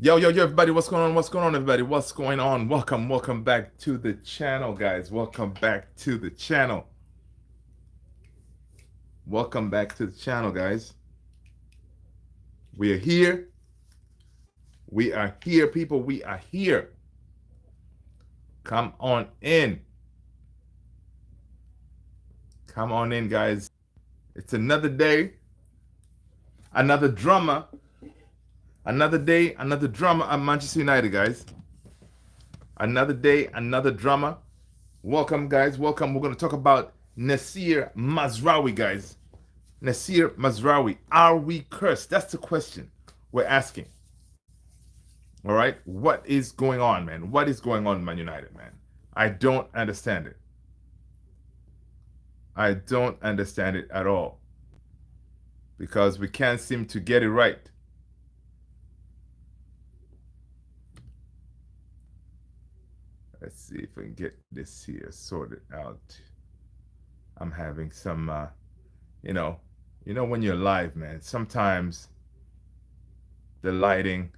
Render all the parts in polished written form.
Yo, everybody, what's going on? What's going on, everybody? What's going on? Welcome back to the channel, guys. Welcome back to the channel. Welcome back to the channel, guys. We are here. We are here, people. We are here. Come on in. Come on in, guys. It's another day, another drama, another day, another drama at Manchester United, guys. Another day, another drama. Welcome, guys. Welcome. We're going to talk about Noussair Mazraoui, guys. Noussair Mazraoui. Are we cursed? That's the question we're asking. All right. What is going on, man? What is going on, Man United, man? I don't understand it. I don't understand it at all. Because we can't seem to get it right. Let's see if I can get this here sorted out. I'm having some, you know when you're live, man, sometimes the lighting,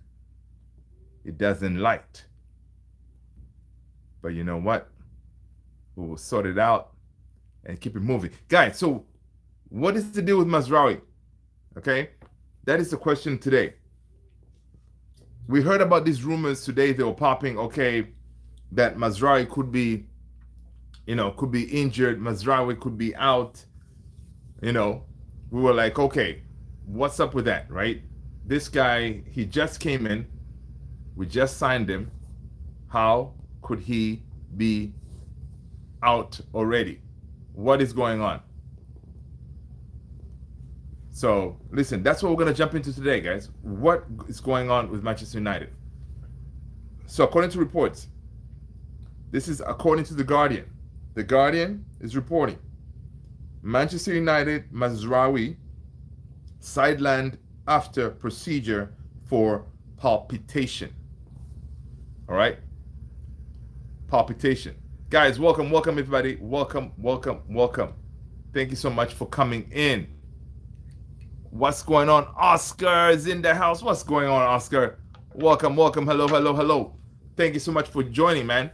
it doesn't light. But you know what? We will sort it out and keep it moving. Guys, so what is the deal with Mazraoui? Okay? That is the question today. We heard about these rumors today. They were popping, okay, that Mazraoui could be injured. Mazraoui could be out. We were like, okay, what's up with that, right? This guy, he just came in. We just signed him. How could he be out already? What is going on? So, listen, that's what we're going to jump into today, guys. What is going on with Manchester United? So, according to reports, this is according to The Guardian. The Guardian is reporting Manchester United Mazraoui sidelined after procedure for palpitation. All right? Palpitation. Guys, welcome everybody. Welcome. Thank you so much for coming in. What's going on? Oscar is in the house. What's going on, Oscar? Welcome. Hello. Thank you so much for joining, man.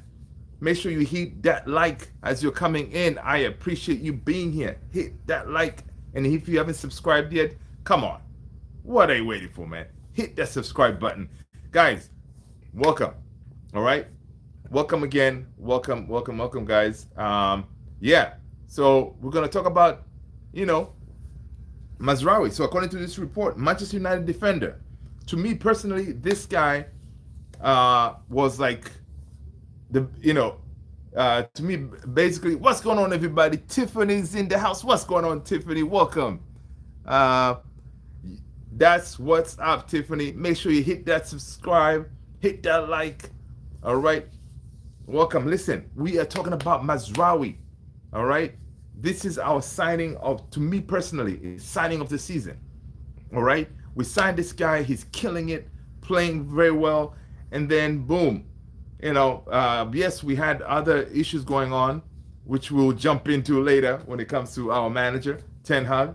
Make sure you hit that like as you're coming in. I appreciate you being here. Hit that like. And if you haven't subscribed yet, come on. What are you waiting for, man? Hit that subscribe button. Guys, welcome. All right? Welcome again. Welcome, guys. Yeah. So we're going to talk about, Mazraoui. So according to this report, Manchester United defender. To me personally, this guy was like to me, basically, what's going on, everybody? Tiffany's in the house. What's going on, Tiffany? Welcome. That's what's up, Tiffany. Make sure you hit that subscribe, hit that like. All right. Welcome. Listen, we are talking about Mazraoui. All right. This is our signing of, to me personally, signing of the season. All right. We signed this guy. He's killing it, playing very well. And then, boom. Yes, we had other issues going on, which we'll jump into later when it comes to our manager, Ten Hag.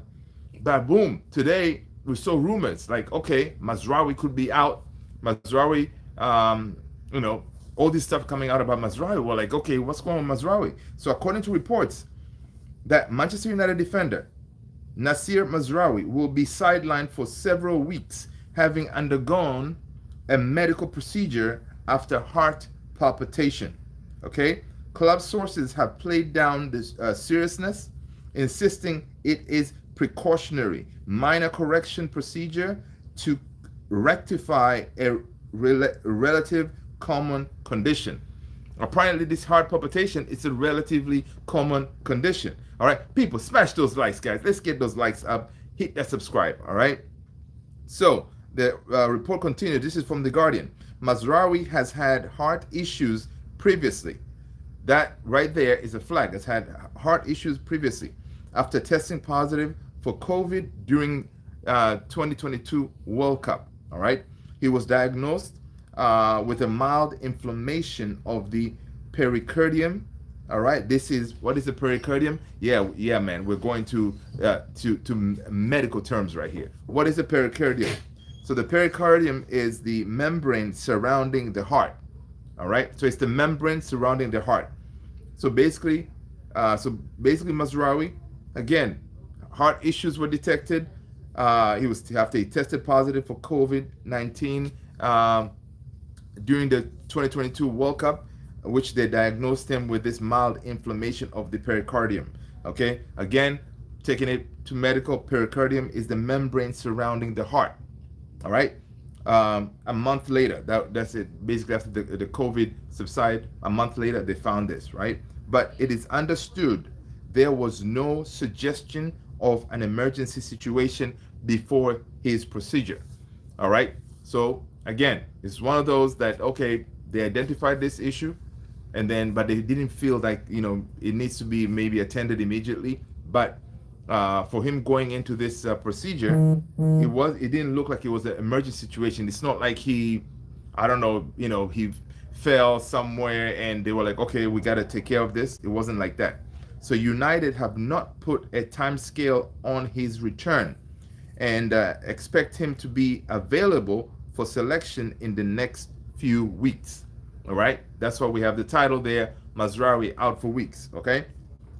But boom, today we saw rumors like, okay, Mazraoui could be out. Mazraoui, all this stuff coming out about Mazraoui. We're like, okay, what's going on with Mazraoui? So according to reports, that Manchester United defender, Noussair Mazraoui, will be sidelined for several weeks, having undergone a medical procedure after heart palpitation. Okay? Club sources have played down this seriousness, insisting it is precautionary, minor correction procedure to rectify a relative common condition. Apparently, this heart palpitation is a relatively common condition. All right, people, smash those likes, guys. Let's get those likes up. Hit that subscribe. All right. So the report continued. This is from The Guardian. Mazraoui has had heart issues previously. That right there is a flag. Has had heart issues previously after testing positive for COVID during 2022 World Cup. All right. He was diagnosed with a mild inflammation of the pericardium. All right, this is, what is the pericardium? Yeah, man. We're going to medical terms right here. What is the pericardium? So the pericardium is the membrane surrounding the heart. All right. So it's the membrane surrounding the heart. So basically, Mazraoui, again, heart issues were detected. He was after he tested positive for COVID-19 during the 2022 World Cup, which they diagnosed him with this mild inflammation of the pericardium. Okay, again, taking it to medical, pericardium is the membrane surrounding the heart. All right. A month later, that's it. Basically, after the COVID subside, a month later, they found this, right? But it is understood there was no suggestion of an emergency situation before his procedure. All right. So again, it's one of those that, okay, they identified this issue, and then but they didn't feel like it needs to be maybe attended immediately. But for him going into this procedure, it didn't look like it was an emergency situation. It's not like he, I don't know, he fell somewhere and they were like, okay, we got to take care of this. It wasn't like that. So United have not put a time scale on his return, and expect him to be available for selection in the next few weeks. All right, that's why we have the title there, Mazraoui out for weeks. Okay,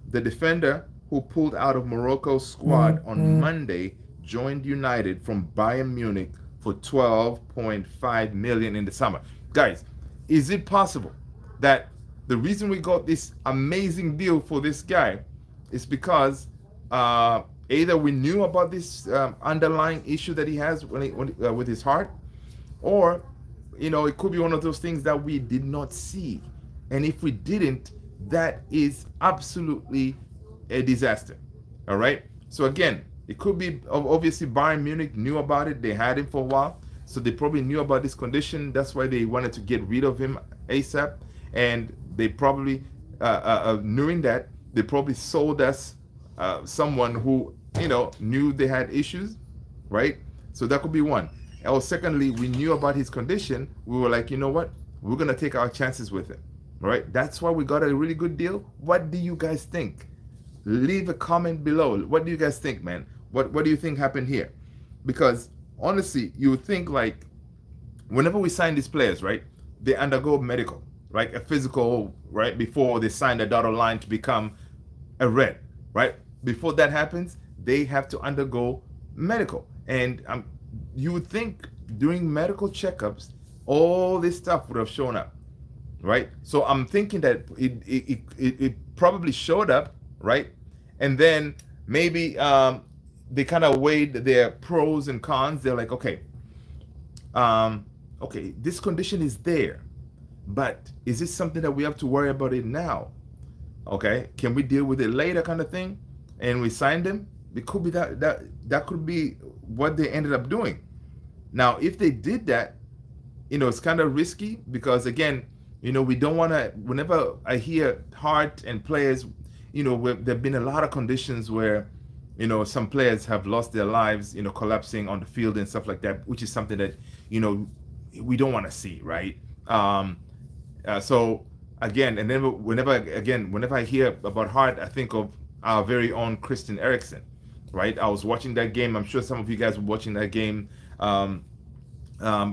the defender who pulled out of Morocco's squad on Monday joined United from Bayern Munich for 12.5 million in the summer. Guys, is it possible that the reason we got this amazing deal for this guy is because either we knew about this underlying issue that he has with his heart, or it could be one of those things that we did not see, and if we didn't, that is absolutely a disaster. All right. So again, it could be obviously Bayern Munich knew about it. They had him for a while, so they probably knew about this condition. That's why they wanted to get rid of him ASAP. And they probably, knowing that, they probably sold us someone who knew they had issues, right? So that could be one. Or secondly, we knew about his condition. We were like, you know what? We're gonna take our chances with him, right? That's why we got a really good deal. What do you guys think? Leave a comment below. What do you guys think, man? What do you think happened here? Because honestly, you would think like whenever we sign these players, right, they undergo medical, right, a physical, right, before they sign the dotted line to become a red, right? Before that happens, they have to undergo medical, and you would think during medical checkups, all this stuff would have shown up, right? So I'm thinking that it probably showed up, right? And then maybe they kind of weighed their pros and cons. They're like, okay, okay, this condition is there, but is this something that we have to worry about it now? Okay, can we deal with it later, kind of thing? And we signed them. It could be that could be what they ended up doing. Now, if they did that, it's kind of risky because again, we don't want to. Whenever I hear heart and players, there've been a lot of conditions where, some players have lost their lives, collapsing on the field and stuff like that, which is something that, we don't want to see, right? So again, and then whenever I hear about heart, I think of our very own Christian Eriksen, right? I was watching that game. I'm sure some of you guys were watching that game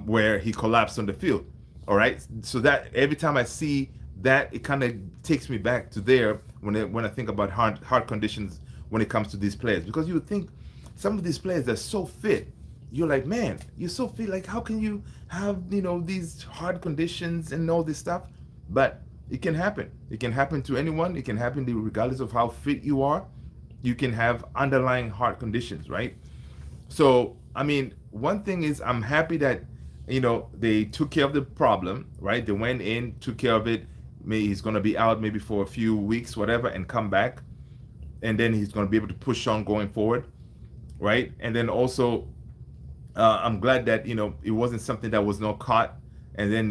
where he collapsed on the field. All right. So that every time I see that, it kind of takes me back to there when I think about heart conditions when it comes to these players, because you would think some of these players are so fit. You're like, man, you're so fit. Like, how can you have these heart conditions and all this stuff? But it can happen. It can happen to anyone. It can happen regardless of how fit you are. You can have underlying heart conditions, right? So, I mean, one thing is I'm happy that, they took care of the problem, right? They went in, took care of it. Maybe he's going to be out maybe for a few weeks, whatever, and come back. And then he's going to be able to push on going forward, right? And then also, I'm glad that, it wasn't something that was not caught. And then,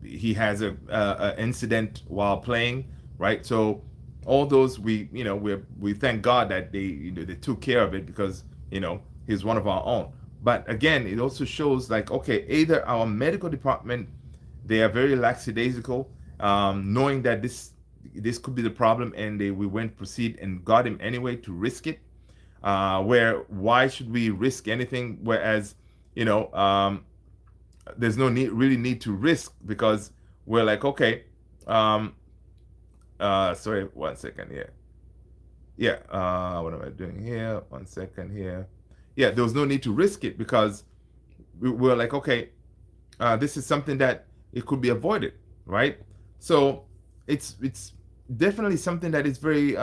he has a incident while playing, right? So all those, we thank God that they took care of it because, he's one of our own. But again, it also shows like, okay, either our medical department, they are very lackadaisical, knowing that this could be the problem, and we went proceed and got him anyway to risk it. Why should we risk anything? Whereas you know, there's no need to risk, because we're like, okay, um, sorry, 1 second here. Yeah, what am I doing here? 1 second here. Yeah, there was no need to risk it, because we're like, okay, this is something that it could be avoided, right? So it's definitely something that is very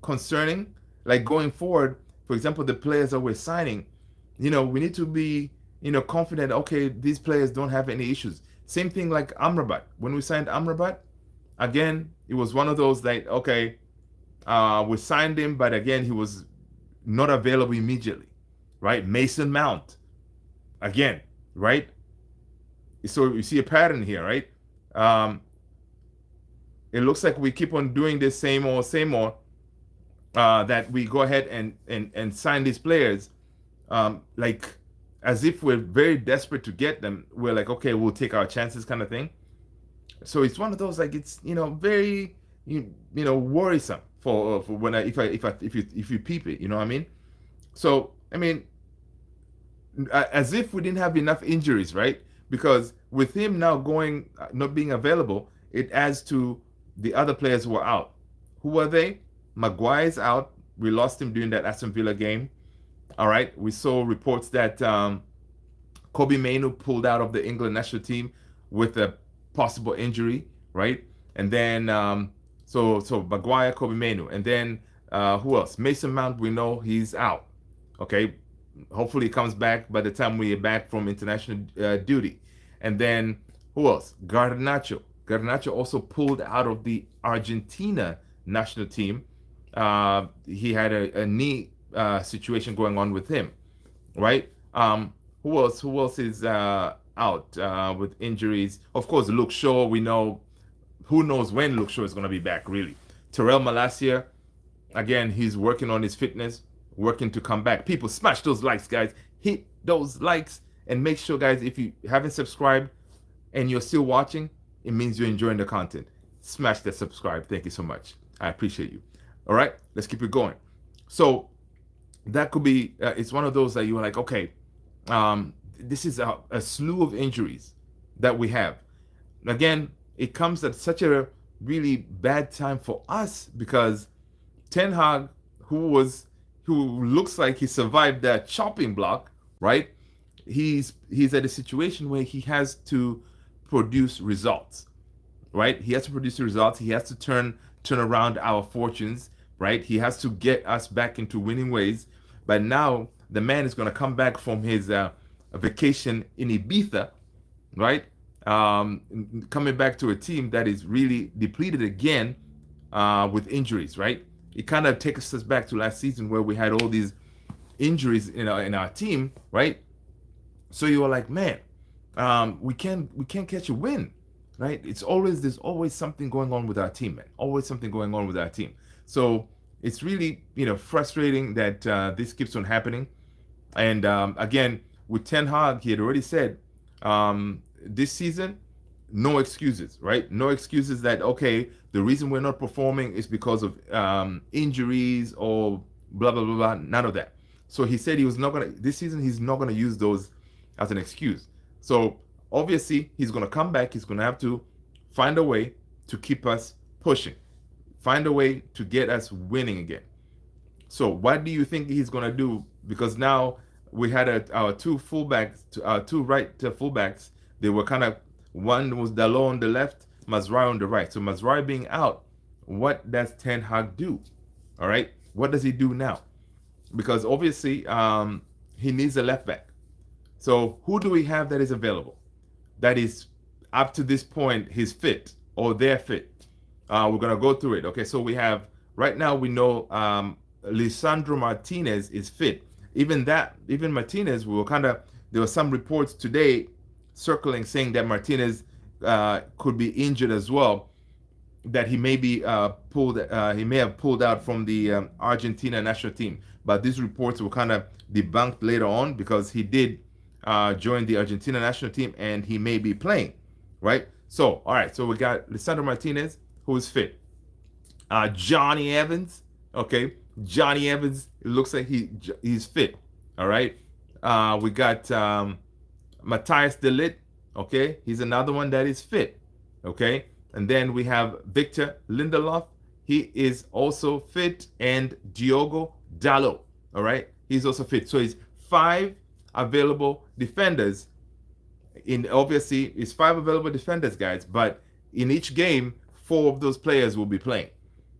concerning. Like going forward, for example, the players that we're signing, we need to be confident. Okay, these players don't have any issues. Same thing like Amrabat. When we signed Amrabat, again, it was one of those like, okay, we signed him, but again, he was not available immediately, right? Mason Mount, again, right? So you see a pattern here, right? Um, it looks like we keep on doing this same old, that we go ahead and sign these players, like as if we're very desperate to get them. We're like, okay, we'll take our chances, kind of thing. So it's one of those, like, it's very worrisome for when if you peep it, you know what I mean? So I mean, as if we didn't have enough injuries, right? Because with him now going, not being available, it adds to the other players who are out. Who are they? Maguire's out. We lost him during that Aston Villa game. All right. We saw reports that Kobe Mainoo pulled out of the England national team with a possible injury, right? And then so Maguire, Kobe Mainoo, and then who else? Mason Mount. We know he's out. Okay, hopefully he comes back by the time we are back from international duty. And then who else? Garnacho. Garnacho also pulled out of the Argentina national team. He had a knee situation going on with him, right? Who else? Who else is out with injuries? Of course, Luke Shaw. We know. Who knows when Luke Shaw is going to be back? Really, Terrell Malacia. Again, he's working on his fitness, working to come back. People, smash those likes, guys. Hit those likes, and make sure, guys, if you haven't subscribed and you're still watching, it means you're enjoying the content. Smash that subscribe. Thank you so much. I appreciate you. All right, let's keep it going. So that could be, it's one of those that you're like, okay, this is a slew of injuries that we have. Again, it comes at such a really bad time for us, because Ten Hag, who looks like he survived that chopping block, right? He's at a situation where he has to produce results, right? He has to produce results. He has to turn around our fortunes, right? He has to get us back into winning ways. But now the man is going to come back from his vacation in Ibiza, right? Coming back to a team that is really depleted again with injuries, right? It kind of takes us back to last season, where we had all these injuries in our team, right? So you were like, man, we can't catch a win, right? There's always something going on with our team, man. Always something going on with our team. So it's really frustrating that this keeps on happening. And again, with Ten Hag, he had already said this season, no excuses, right? No excuses that, okay, the reason we're not performing is because of injuries or blah, blah, blah, blah. None of that. So he said this season, he's not going to use those as an excuse. So obviously, he's going to come back. He's going to have to find a way to keep us pushing, find a way to get us winning again. So what do you think he's going to do? Because now we had our two fullbacks, our two right fullbacks. They were kind of, one was Dalot on the left, Mazraoui on the right. So Mazraoui being out, what does Ten Hag do? All right, what does he do now? Because obviously he needs a left back. So who do we have that is available? That is up to this point, he's fit or they're fit. We're gonna go through it. Okay, so we have right now, we know Lisandro Martinez is fit. Even Martinez, there were some reports today circling saying that Martinez could be injured as well, that he may be he may have pulled out from the Argentina national team. But these reports were kind of debunked later on, because he did join the Argentina national team and he may be playing, right? So, all right, so we got Lisandro Martinez, who is fit. Johnny Evans, okay? Johnny Evans, it looks like he's fit, all right? We got Matthias de Ligt. Okay, he's another one that is fit. Okay, and then we have Victor Lindelof. He is also fit, and Diogo Dalot. All right, he's also fit. So it's 5 available defenders. In obviously, it's 5 available defenders, guys. But in each game, 4 of those players will be playing.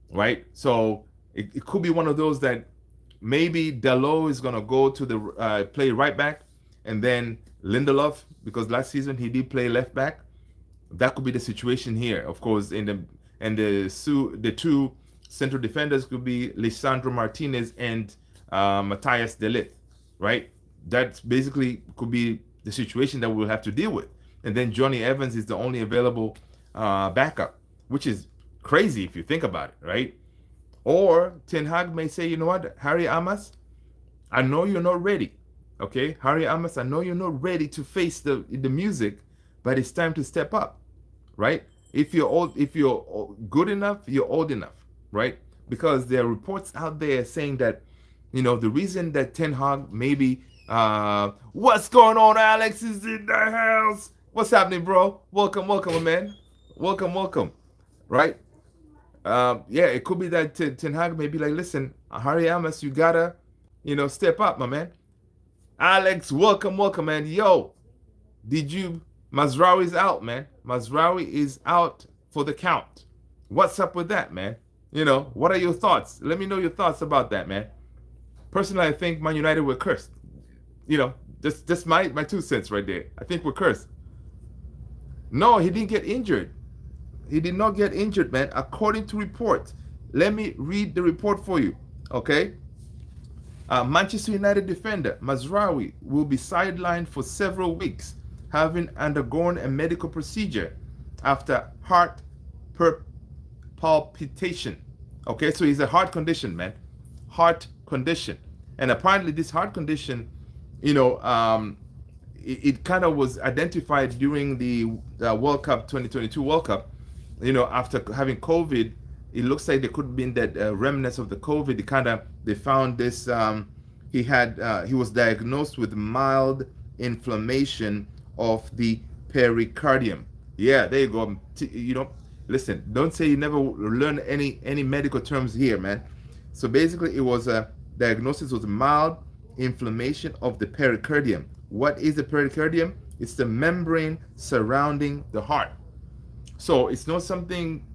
Right, so it could be one of those that maybe Dalot is gonna go to the play right back, and then Lindelof, because last season he did play left back. That could be the situation here. Of course, the 2 central defenders could be Lisandro Martinez and Matthias de Ligt, right? That basically could be the situation that we'll have to deal with. And then Johnny Evans is the only available backup, which is crazy if you think about it, right? Or Ten Hag may say, you know what, Harry Amos, I know you're not ready. Okay, Harry Amos, I know you're not ready to face the music, but it's time to step up, right? If you're good enough, you're old enough, right? Because there are reports out there saying that, the reason that Ten Hag maybe, what's going on? Alex is in the house. What's happening, bro? Welcome, man. Welcome, right? Yeah, it could be that Ten Hag may be like, listen, Harry Amos, you gotta, step up, my man. Alex, welcome, man. Yo, Mazraoui is out, man. Mazraoui is out for the count. What's up with that, man? What are your thoughts? Let me know your thoughts about that, man. Personally, I think Man United were cursed. Just my 2 cents right there. I think we're cursed. No, he didn't get injured. He did not get injured, man. According to reports. Let me read the report for you, okay? Manchester United defender Mazraoui will be sidelined for several weeks, having undergone a medical procedure after heart palpitation. Okay, so he's a heart condition, man. Heart condition. And apparently this heart condition, it kind of was identified during the World Cup, 2022 World Cup. After having COVID, it looks like there could have been that remnants of the COVID. They found this. He was diagnosed with mild inflammation of the pericardium. Yeah, there you go. Listen, don't say you never learn any medical terms here, man. So basically, it was a diagnosis with mild inflammation of the pericardium. What is the pericardium? It's the membrane surrounding the heart. So it's not something,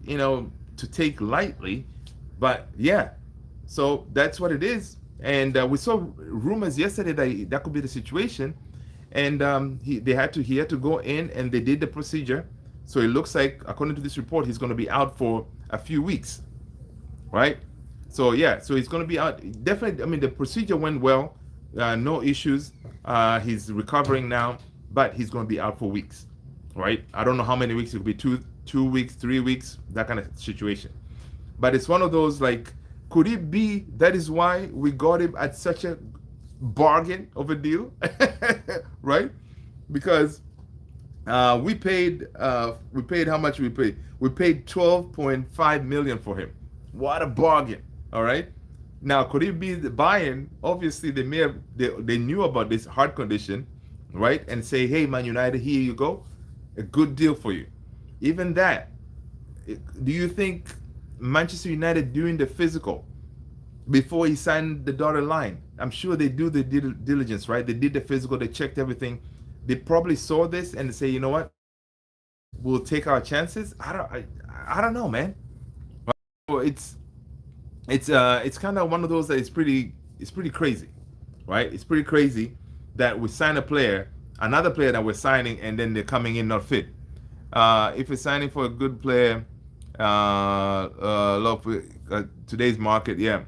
to take lightly, but yeah. So that's what it is. And we saw rumors yesterday that could be the situation. And he had to go in, and they did the procedure. So it looks like, according to this report, he's going to be out for a few weeks, right? So yeah, so he's going to be out. Definitely, I mean, the procedure went well, no issues. He's recovering now, but he's going to be out for weeks, right? I don't know how many weeks. It could be 2 weeks, 3 weeks, that kind of situation. But it's one of those, like, could it be that is why we got him at such a bargain of a deal, right? Because we paid how much we paid? We paid 12.5 million for him. What a bargain! All right. Now, could it be the buy-in? Obviously, they knew about this heart condition, right? And say, hey, Man United, here you go, a good deal for you. Even that, do you think Manchester United doing the physical before he signed the dotted line? I'm sure they do the diligence, right? They did the physical, they checked everything. They probably saw this and say, you know what, we'll take our chances. I don't know, man. So it's kind of one of those that it's pretty crazy, right? It's pretty crazy that we sign another player that we're signing, and then they're coming in not fit. If we're signing for a good player, today's market, yeah.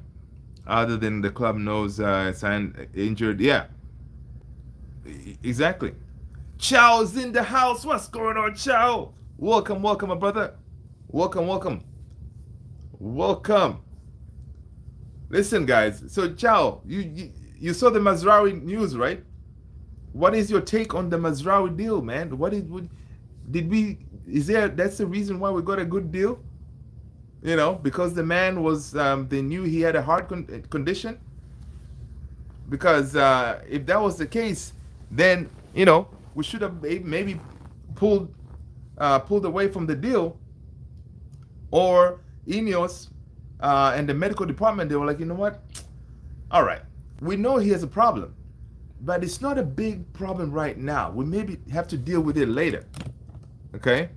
Other than the club knows signed injured, yeah. Exactly. Chow's in the house. What's going on, Chow? Welcome, my brother. Welcome. Listen, guys. So, Chow, you saw the Mazraoui news, right? What is your take on the Mazraoui deal, man? That's the reason why we got a good deal? Because the man was, they knew he had a heart condition. Because if that was the case, then we should have maybe pulled pulled away from the deal, or Ineos and the medical department, they were like, you know what? All right, we know he has a problem, but it's not a big problem right now. We maybe have to deal with it later. Okay.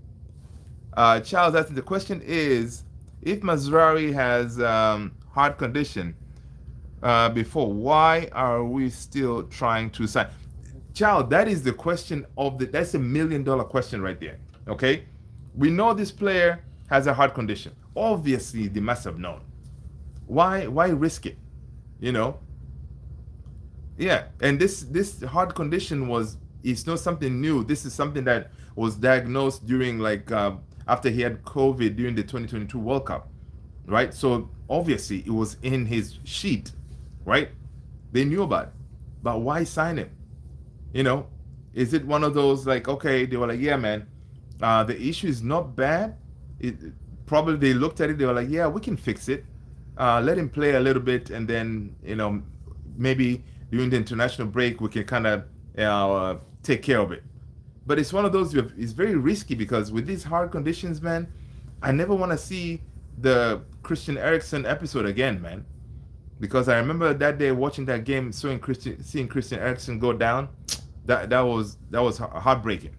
Charles asking the question is, if Mazrari has heart condition before, why are we still trying to sign? Child, that is the question of that's $1 million question right there. Okay, we know this player has a heart condition. Obviously, they must have known. Why risk it? You know? Yeah, and this heart condition it's not something new. This is something that was diagnosed during like after he had COVID during the 2022 World Cup, right? So obviously it was in his sheet, right? They knew about it, but why sign him? You know, is it one of those like, okay, they were like, yeah, man, the issue is not bad. It probably they looked at it, they were like, yeah, we can fix it. Let him play a little bit, and then maybe during the international break we can kind of take care of it. But it's one of those. It's very risky because with these hard conditions, man, I never want to see the Christian Eriksen episode again, man. Because I remember that day watching that game, seeing Christian Eriksen go down. That was heartbreaking.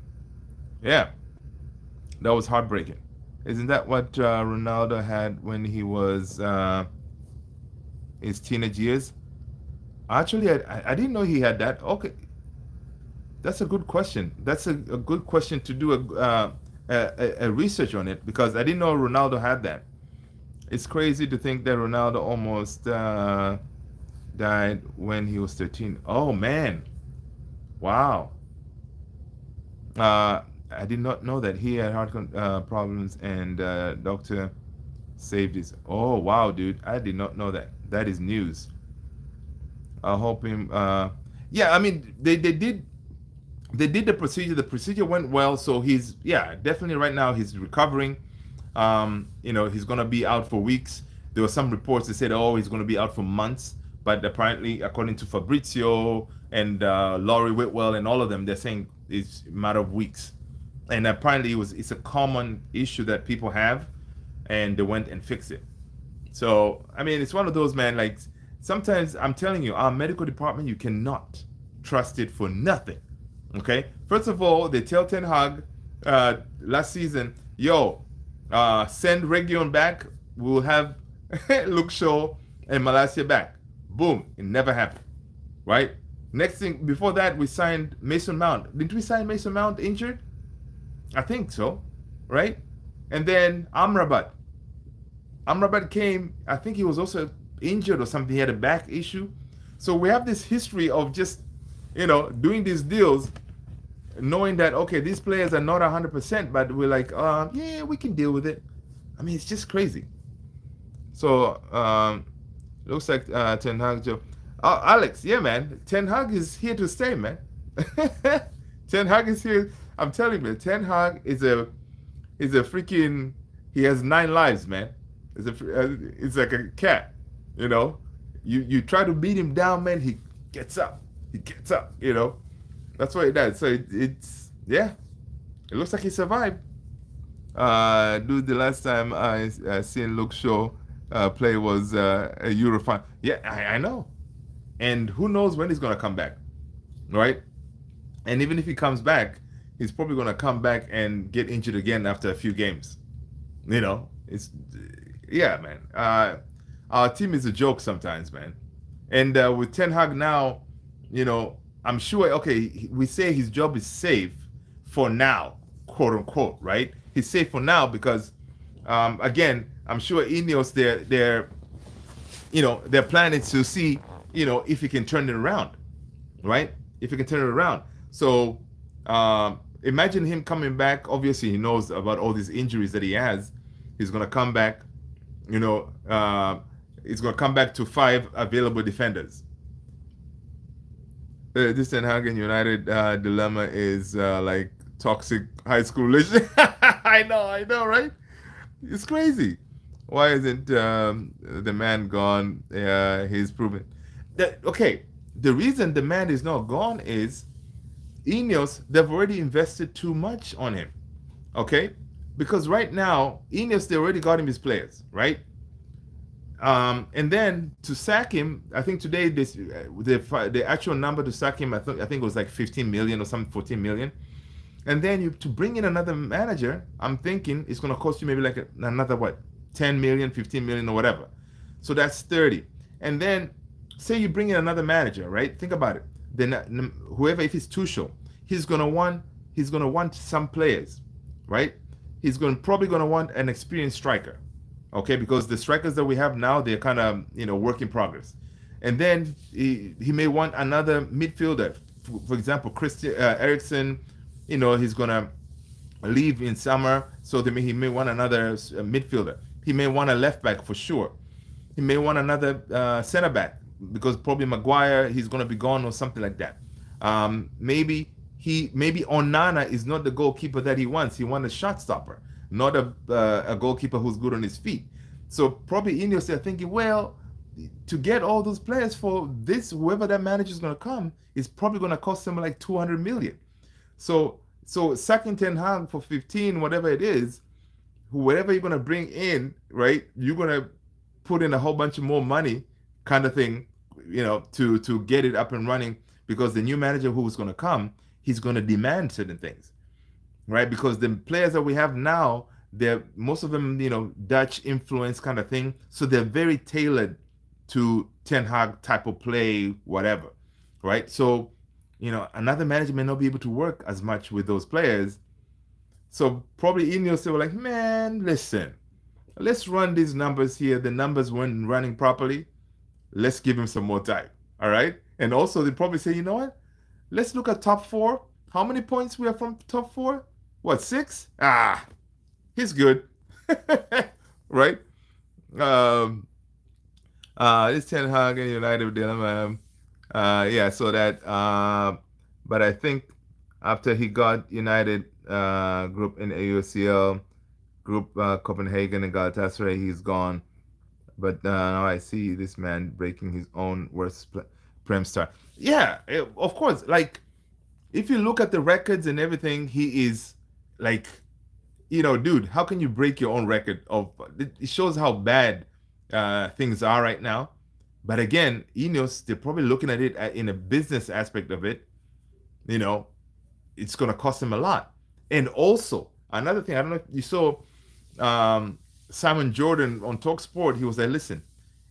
Yeah, that was heartbreaking. Isn't that what Ronaldo had when he was his teenage years? Actually, I didn't know he had that. Okay, that's a good question. That's a good question to do a research on it, because I didn't know Ronaldo had that. It's crazy to think that Ronaldo almost died when he was 13. Oh man, wow. I did not know that he had heart problems, and doctor saved his. Oh wow, dude, I did not know that. That is news. I hope him. Yeah, I mean they did the procedure. The procedure went well, so he's definitely right now he's recovering. He's gonna be out for weeks. There were some reports that said, oh, he's gonna be out for months, but apparently, according to Fabrizio and Laurie Whitwell and all of them, they're saying it's a matter of weeks. And apparently, it's a common issue that people have, and they went and fixed it. So I mean, it's one of those, man. Like sometimes I'm telling you, our medical department, you cannot trust it for nothing. Okay, first of all, they tell Ten Hag last season, yo, send Region back. We'll have Luke Shaw and Malacia back. Boom, it never happened. Right? Next thing, before that, we signed Mason Mount. Didn't we sign Mason Mount injured? I think so, right? And then Amrabat. Amrabat came, I think he was also injured or something. He had a back issue. So we have this history of just, doing these deals, knowing that, okay, these players are not 100%, but we're like, yeah, we can deal with it. I mean, it's just crazy. So, looks like Ten Hag, Joe. Alex, yeah, man. Ten Hag is here to stay, man. Ten Hag is here. I'm telling you, Ten Hag is a freaking. He has 9 lives, man. It's like a cat, You try to beat him down, man. He gets up. He gets up. That's what he does. So it's It looks like he survived. Dude, the last time I seen Luke Shaw play was a Euro final. Yeah, I know. And who knows when he's gonna come back, right? And even if he comes back, he's probably gonna come back and get injured again after a few games. It's man. Our team is a joke sometimes, man. And with Ten Hag now, I'm sure. Okay, we say his job is safe for now, quote unquote, right? He's safe for now because, again, I'm sure Ineos their plan is to see, if he can turn it around, right? If he can turn it around. So imagine him coming back. Obviously, he knows about all these injuries that he has. He's gonna come back. He's gonna come back to 5 available defenders. This Ten Hag United dilemma is like toxic high school relationship. I know, right? It's crazy. Why isn't the man gone? He's proven that. Okay, the reason the man is not gone is Ineos, they've already invested too much on him. Okay? Because right now, Ineos, they already got him his players, right? And then to sack him, I think today the actual number to sack him, I think it was like 15 million or something, 14 million. And then to bring in another manager, I'm thinking it's going to cost you maybe like another what, 10 million, 15 million or whatever. So that's 30. And then say you bring in another manager, right? Think about it. Then whoever, if it's Tuchel, he's going to want some players, right? He's probably going to want an experienced striker. Okay, because the strikers that we have now, they're kind of work in progress. And then he may want another midfielder. For example, Christian Eriksen, he's gonna leave in summer, so he may want another midfielder. He may want a left back for sure. He may want another center back because probably Maguire, he's gonna be gone or something like that. Maybe Onana is not the goalkeeper that he wants. He wants a shot stopper, not a goalkeeper who's good on his feet. So probably Ineos, they're thinking, well, to get all those players for this, whoever that manager is going to come, is probably going to cost them like 200 million. So sacking Ten Hag for 15, whatever it is, whoever you're going to bring in, right, you're going to put in a whole bunch of more money kind of thing, to get it up and running, because the new manager who is going to come, he's going to demand certain things, right? Because the players that we have now, they're most of them, Dutch influence kind of thing. So they're very tailored to Ten Hag type of play, whatever, right? So, another manager may not be able to work as much with those players. So probably Ineos, they were like, man, listen, let's run these numbers here. The numbers weren't running properly. Let's give him some more time, all right? And also they probably say, you know what? Let's look at top four. How many points we have from top four? What, 6? He's good. Right? It's Ten Hag and United dilemma. Yeah, so that but I think after he got United group in AUCL, group Copenhagen and Galatasaray, he's gone. But now I see this man breaking his own worst Prem star. Yeah, of course. Like, if you look at the records and everything, he is like, dude, how can you break your own record? It shows how bad things are right now. But again, Ineos, they're probably looking at it in a business aspect of it. It's going to cost them a lot. And also, another thing, I don't know if you saw Simon Jordan on TalkSport. He was like, listen,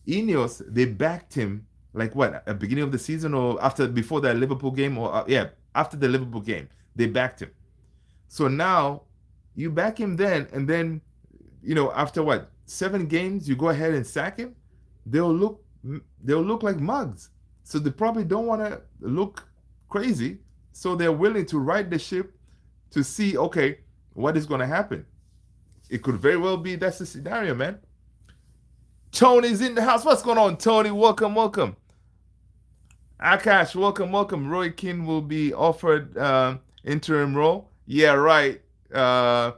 Ineos, they backed him like what, at the beginning of the season or before the Liverpool game, or after the Liverpool game, they backed him. So now you back him then, and then, after what, 7 games, you go ahead and sack him. They'll look like mugs. So they probably don't want to look crazy. So they're willing to ride the ship to see, okay, what is going to happen. It could very well be that's the scenario, man. Tony's in the house. What's going on, Tony? Welcome. Akash, welcome. Roy Keane will be offered interim role. Yeah, right. Chow,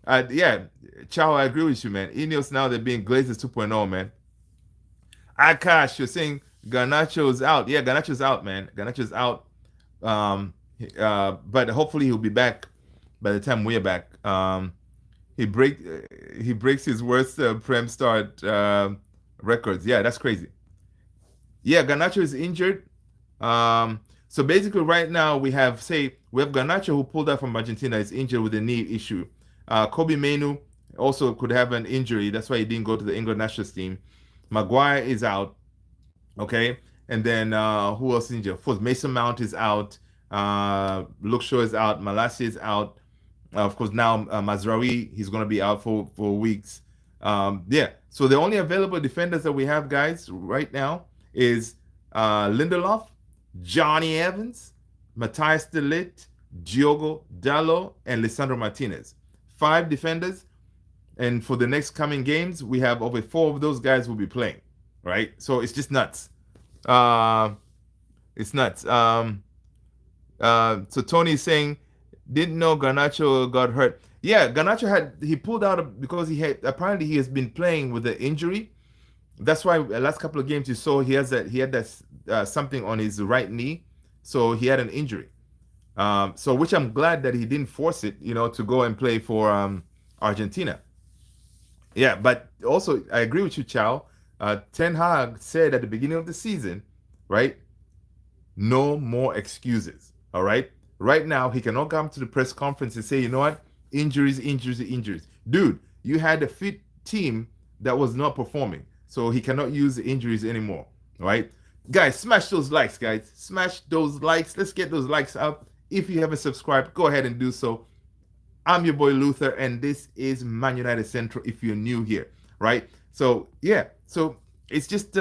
I agree with you, man. Ineos now, they're being Glazers 2.0, man. Akash, you're saying Garnacho's out. Yeah, Garnacho's out, man. Garnacho's out. But hopefully he'll be back by the time we're back. He breaks his worst Prem start records. Yeah, that's crazy. Yeah, Garnacho is injured. So basically right now we have Garnacho, who pulled out from Argentina, is injured with a knee issue. Kobe Mainoo also could have an injury. That's why he didn't go to the England national team. Maguire is out. Okay. And then who else is injured? Of course, Mason Mount is out. Luke Shaw is out. Malacia is out. Of course, now Mazraoui, he's going to be out for weeks. So the only available defenders that we have, guys, right now is Lindelof, Johnny Evans, Matthias de Ligt, Diogo Dalot, and Lisandro Martinez. 5 defenders. And for the next coming games, we have over 4 of those guys will be playing, right? So it's just nuts. It's nuts. So Tony is saying, didn't know Garnacho got hurt. Yeah, Garnacho he pulled out because he has been playing with the injury. That's why the last couple of games you saw he had that something on his right knee, so he had an injury. So which I'm glad that he didn't force it, to go and play for Argentina. Yeah, but also I agree with you, Chow. Ten Hag said at the beginning of the season, right? No more excuses. All right. Right now, he cannot come to the press conference and say, you know what? Injuries, injuries, injuries. Dude, you had a fit team that was not performing. So he cannot use the injuries anymore. All right. Guys, smash those likes, guys. Smash those likes. Let's get those likes up. If you haven't subscribed, go ahead and do so. I'm your boy Luther, and this is Man United Central if you're new here, right? So, yeah. So it's just,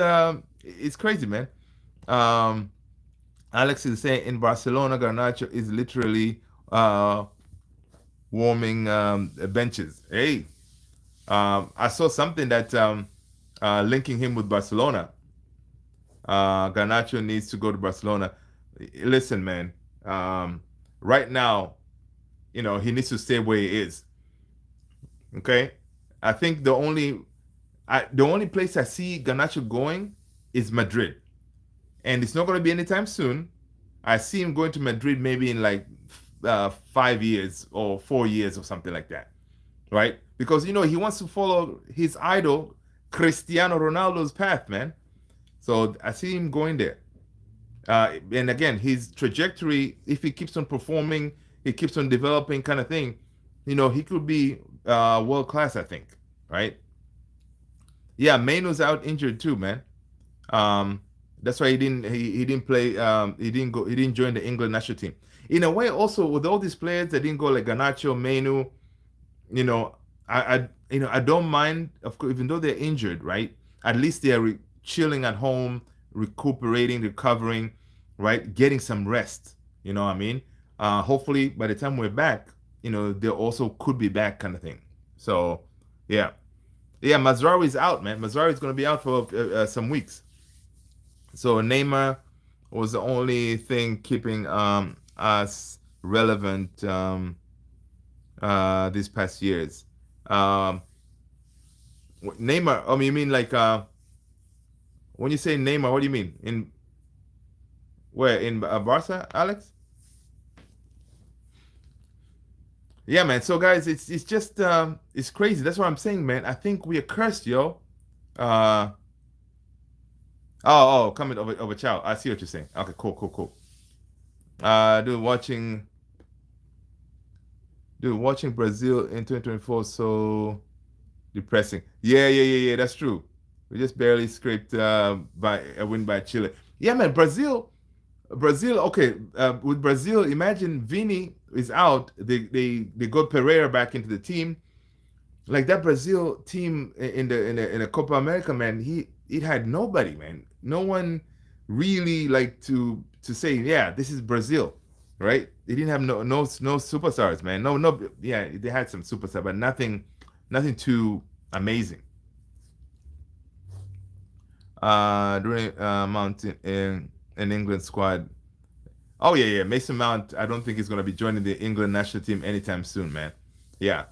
it's crazy, man. Um, Alex is saying in Barcelona, Garnacho is literally warming benches. Hey, I saw something that linking him with Barcelona. Garnacho needs to go to Barcelona. Listen, man. Right now, he needs to stay where he is. Okay, I think the only place I see Garnacho going is Madrid, and it's not going to be anytime soon. I see him going to Madrid maybe in like 5 years or 4 years or something like that, right? Because he wants to follow his idol Cristiano Ronaldo's path, man. So I see him going there. And again, his trajectory, if he keeps on performing, he keeps on developing, kind of thing, he could be world class, I think, right? Yeah, Mainoo's out injured too, man. That's why he didn't play. He didn't join the England national team. In a way, also with all these players that didn't go, like Garnacho, Mainoo, I don't mind, of course, even though they're injured, right? At least they're chilling at home, recuperating, recovering, right? Getting some rest. You know what I mean? Hopefully, by the time we're back, they also could be back, kind of thing. So, yeah. Yeah, Mazraoui's out, man. Mazraoui's going to be out for some weeks. So Neymar was the only thing keeping us relevant these past years. Neymar, you mean like when you say Neymar, what do you mean? In where? In Barca, Alex? Yeah, man. So guys, it's just it's crazy. That's what I'm saying, man. I think we are cursed, yo. Uh coming over Chow. I see what you're saying. Okay, cool. Dude, watching Brazil in 2024 so depressing. Yeah. That's true. We just barely scraped by a win by Chile. Yeah, man. Brazil. Okay. With Brazil, imagine Vini is out. They got Pereira back into the team. Like that Brazil team in the Copa America, man. It had nobody, man. No one really like to say, yeah, this is Brazil, right? They didn't have no superstars, man. No, yeah, they had some superstars, but nothing too amazing. During Mount in England squad. Oh yeah. Mason Mount, I don't think he's gonna be joining the England national team anytime soon, man. Yeah.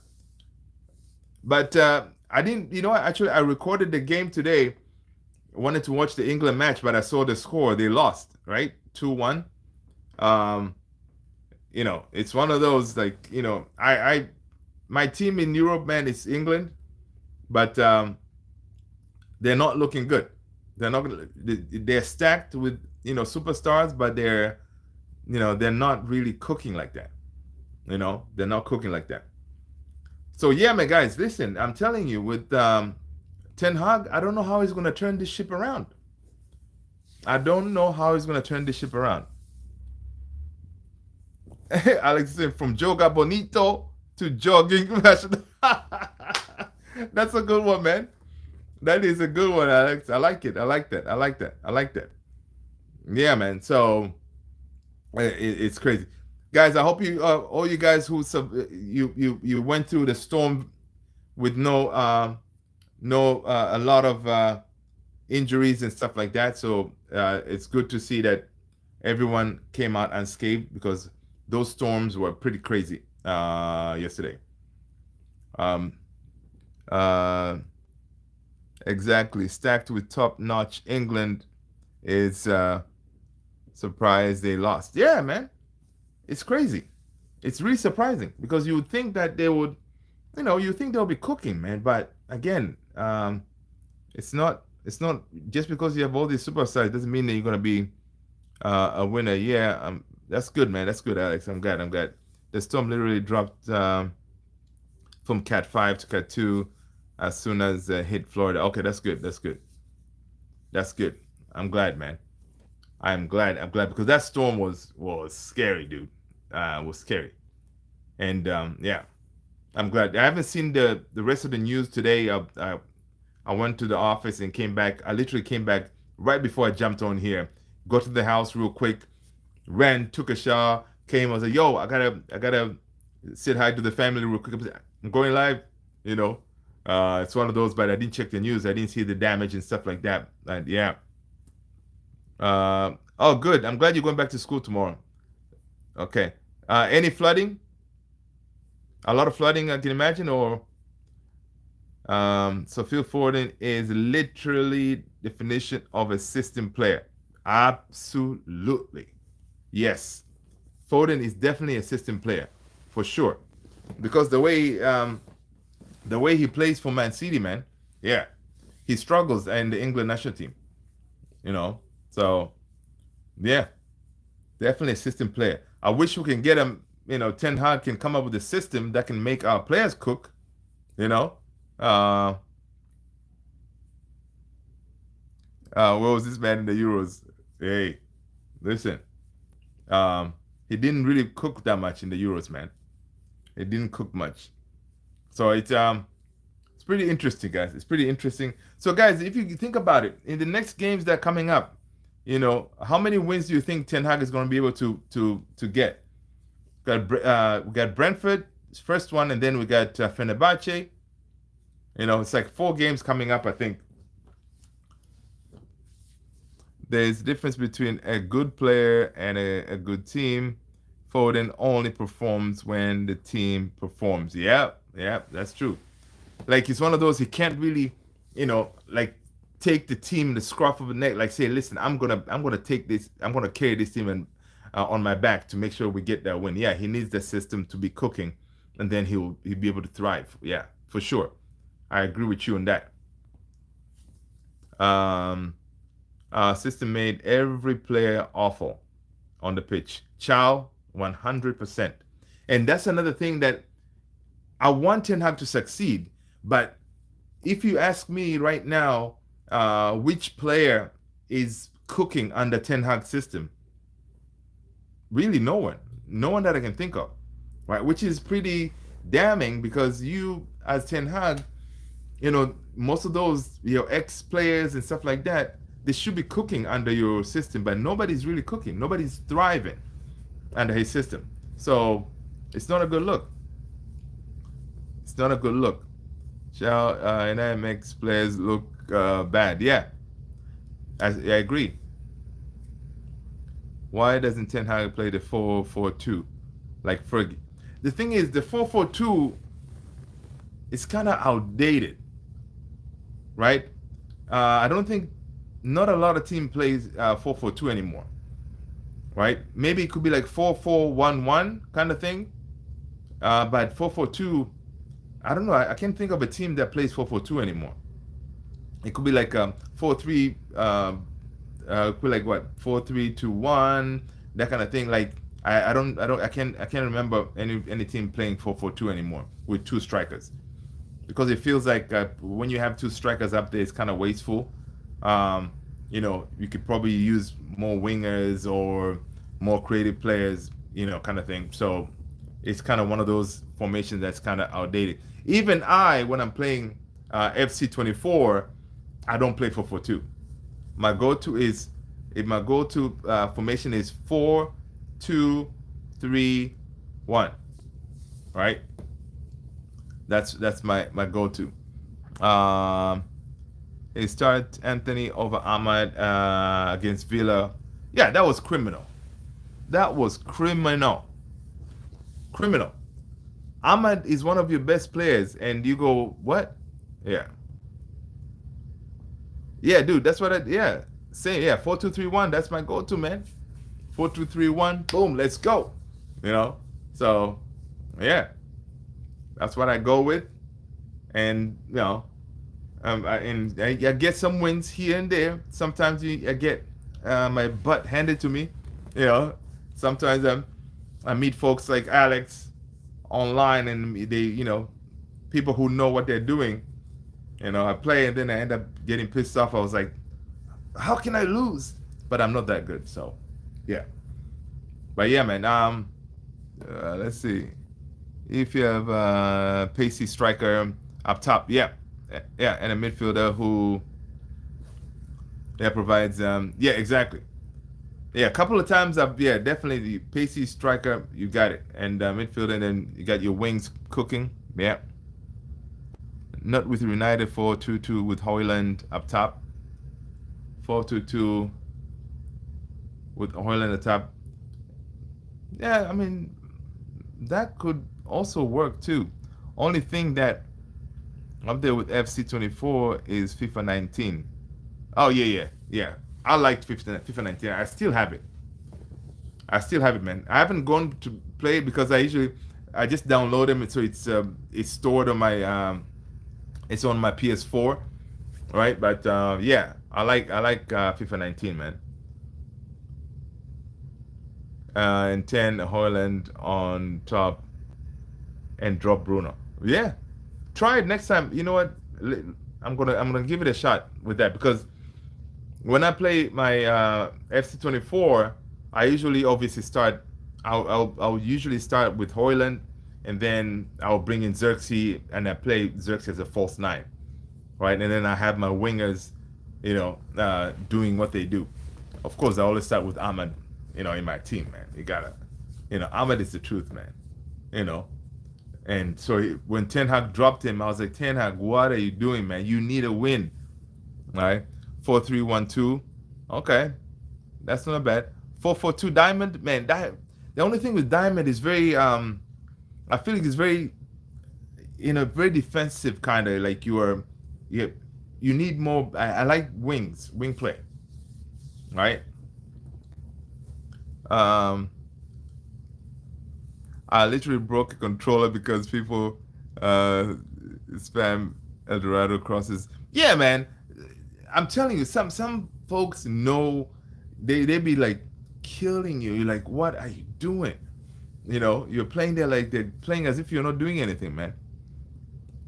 But I didn't, actually I recorded the game today. Wanted to watch the England match, but I saw the score. They lost, right? 2-1. It's one of those, like, I my team in Europe, man, is England, but they're not looking good. They're stacked with, superstars, but they're not really cooking like that. They're not cooking like that. So yeah, my guys, listen, I'm telling you, with Ten Hag, I don't know how he's going to turn this ship around. I don't know how he's going to turn this ship around. Alex said, from Joga Bonito to jogging. That's a good one, man. That is a good one, Alex. I like it. I like that. Yeah, man. So it's crazy, guys. I hope you, all you guys who you went through the storm with a lot of injuries and stuff like that. So it's good to see that everyone came out unscathed, because those storms were pretty crazy yesterday. Exactly. Stacked with top-notch England is surprised they lost. Yeah, man. It's crazy. It's really surprising because you would think that they would, you think they'll be cooking, man. But again, it's not just because you have all these superstars doesn't mean that you're gonna be a winner. Yeah, that's good, man. That's good, Alex. I'm glad. I'm glad. The Storm literally dropped from Cat 5 to Cat 2 as soon as hit Florida. Okay, that's good. That's good. That's good. I'm glad, man. I'm glad. I'm glad because that storm was scary, dude. Was scary. And yeah, I'm glad. I haven't seen the rest of the news today. I went to the office and came back. I literally came back right before I jumped on here. Got to the house real quick, ran, took a shower, came. I was like, "Yo, I gotta say hi to the family real quick. I'm going live." You know, it's one of those. But I didn't check the news. I didn't see the damage and stuff like that. And yeah. Oh, good. I'm glad you're going back to school tomorrow. Okay. Any flooding? A lot of flooding, I can imagine, or so Phil Foden is literally definition of a system player. Absolutely. Yes. Foden is definitely a system player, for sure. Because the way he plays for Man City, man, yeah. He struggles in the England national team, you know. So yeah, definitely a system player. I wish we can get him, Ten Hag can come up with a system that can make our players cook, you know. Uh, what was this man in the Euros? Hey, listen. Um, he didn't really cook that much in the Euros, man. He didn't cook much. So it's pretty interesting, guys. It's pretty interesting. So, guys, if you think about it, in the next games that are coming up, how many wins do you think Ten Hag is going to be able to get? We got Brentford, first one, and then we got Fenerbahce. It's like 4 games coming up, I think. There's a difference between a good player and a good team. Foden only performs when the team performs. Yeah, yeah, that's true. Like he's one of those he can't really, like take the team in the scruff of the neck. Like say, listen, I'm gonna take this. I'm gonna carry this team and on my back to make sure we get that win. Yeah, he needs the system to be cooking, and then he'll be able to thrive. Yeah, for sure. I agree with you on that. Um, System made every player awful on the pitch. Chow, 100%. And that's another thing that I want Ten Hag to succeed. But if you ask me right now, which player is cooking under Ten Hag system, really no one. No one that I can think of. Right? Which is pretty damning because you, as Ten Hag, most of those ex players and stuff like that, they should be cooking under your system, but nobody's really cooking. Nobody's thriving under his system. So it's not a good look. It's not a good look. Shall and that makes players look bad. Yeah, I agree. Why doesn't Ten Hag play the 4-4-2 like Fergie? The thing is, the 4-4-2 is kind of outdated, right? I don't think not a lot of team plays 4-4-2 anymore, right? Maybe it could be like 4-4-1-1 kind of thing, but 4-4-2, I don't know. I can't think of a team that plays 4-4-2 anymore. It could be like 4-3, could be like what 4-3-2-1, that kind of thing. Like I can't remember any team playing 4-4-2 anymore with 2 strikers, because it feels like when you have 2 strikers up there, it's kind of wasteful. You could probably use more wingers or more creative players, kind of thing. So it's kind of one of those formations that's kind of outdated. Even when I'm playing FC24, I don't play 4-4-2. My go-to is, if my go-to formation is 4-2-3-1, right? That's my go-to. He started Anthony over Ahmad against Villa. Yeah, that was criminal. That was criminal. Criminal. Ahmad is one of your best players, and you go, what? Yeah. Yeah, dude, that's what I yeah. Same, yeah, 4-2-3-1, that's my go-to, man. 4-2-3-1, boom, let's go. You know? So, yeah, that's what I go with. And, I get some wins here and there. Sometimes I get my butt handed to me. You know, sometimes I meet folks like Alex online, and they, people who know what they're doing. I play and then I end up getting pissed off. I was like, how can I lose? But I'm not that good, so yeah. But yeah, man. Let's see. If you have a pacey striker up top, yeah, and a midfielder who provides yeah, exactly. Yeah, a couple of times definitely the pacey striker, you got it, and midfielder, and then you got your wings cooking, yeah. Not with United 4-2-2 with Hoyland up top. 4-2-2 with Hoyland up top. Yeah, I mean that could also work too. Only thing that up there with FC24 is FIFA 19. Oh yeah. I liked FIFA 19. I still have it. Man. I haven't gone to play it because I just download them, so it's stored on my it's on my PS4, right? But yeah, I like FIFA 19, man. And 10 Hoyland on top and drop Bruno. Yeah, try it next time. You know what? I'm gonna give it a shot with that, because when I play my FC24, I usually obviously start. I'll usually start with Hoyland, and then I'll bring in Xerxes, and I play Xerxes as a false nine, right? And then I have my wingers, doing what they do. Of course, I always start with Ahmad, in my team, man. You gotta, Ahmad is the truth, man. And so when Ten Hag dropped him, I was like, Ten Hag, what are you doing, man? You need a win, right? 4-3-1-2, okay, that's not bad. 4-4-2 diamond, man. The only thing with diamond is very, I feel like it's very, very defensive kind of, like you need more. I like wing play, right? I literally broke a controller because people spam Eldorado crosses. Yeah, man. I'm telling you, some folks know, they be like killing you. You're like, what are you doing? You're playing there like they're playing as if you're not doing anything, man.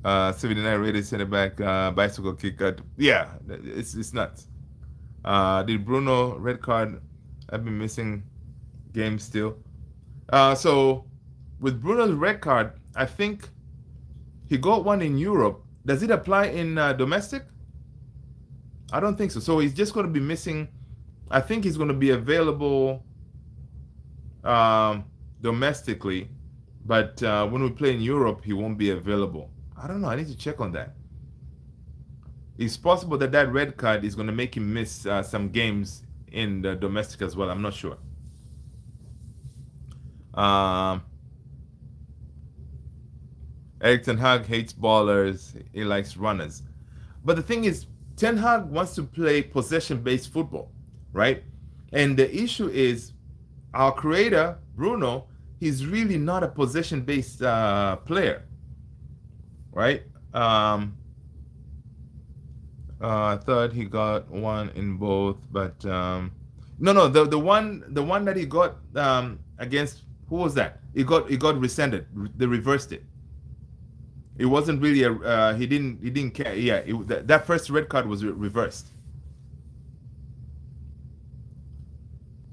79 rated center back, bicycle kick out. Yeah, it's nuts. Did Bruno red card? I've been missing games still. So with Bruno's red card, I think he got one in Europe. Does it apply in domestic? I don't think so. So he's just going to be missing. I think he's going to be available domestically, but when we play in Europe, he won't be available. I don't know. I need to check on that. It's possible that red card is going to make him miss some games in the domestic as well. I'm not sure. Eric Ten Hag hates ballers. He likes runners. But the thing is, Ten Hag wants to play possession-based football, right? And the issue is, our creator, Bruno, he's really not a possession-based player, right? I thought he got one in both, but no, the one that he got against, who was that? It got rescinded. They reversed it. It wasn't really he didn't care. Yeah, that first red card was reversed.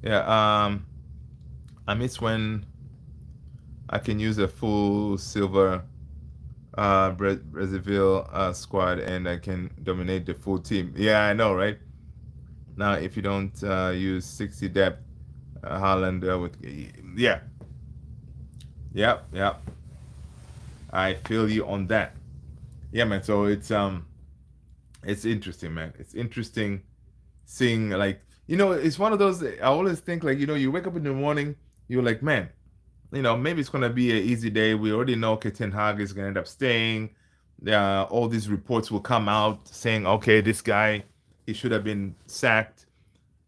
Yeah, I miss when I can use a full silver Brazzaville squad and I can dominate the full team. Yeah, I know, right? Now, if you don't use 60 depth, Haaland with yeah. I feel you on that. Yeah, man. So it's interesting, man. It's interesting seeing, like, it's one of those. I always think, like, you wake up in the morning, you're like, man, maybe it's gonna be an easy day. We already know Ten Hag is gonna end up staying. All these reports will come out saying, okay, this guy he should have been sacked.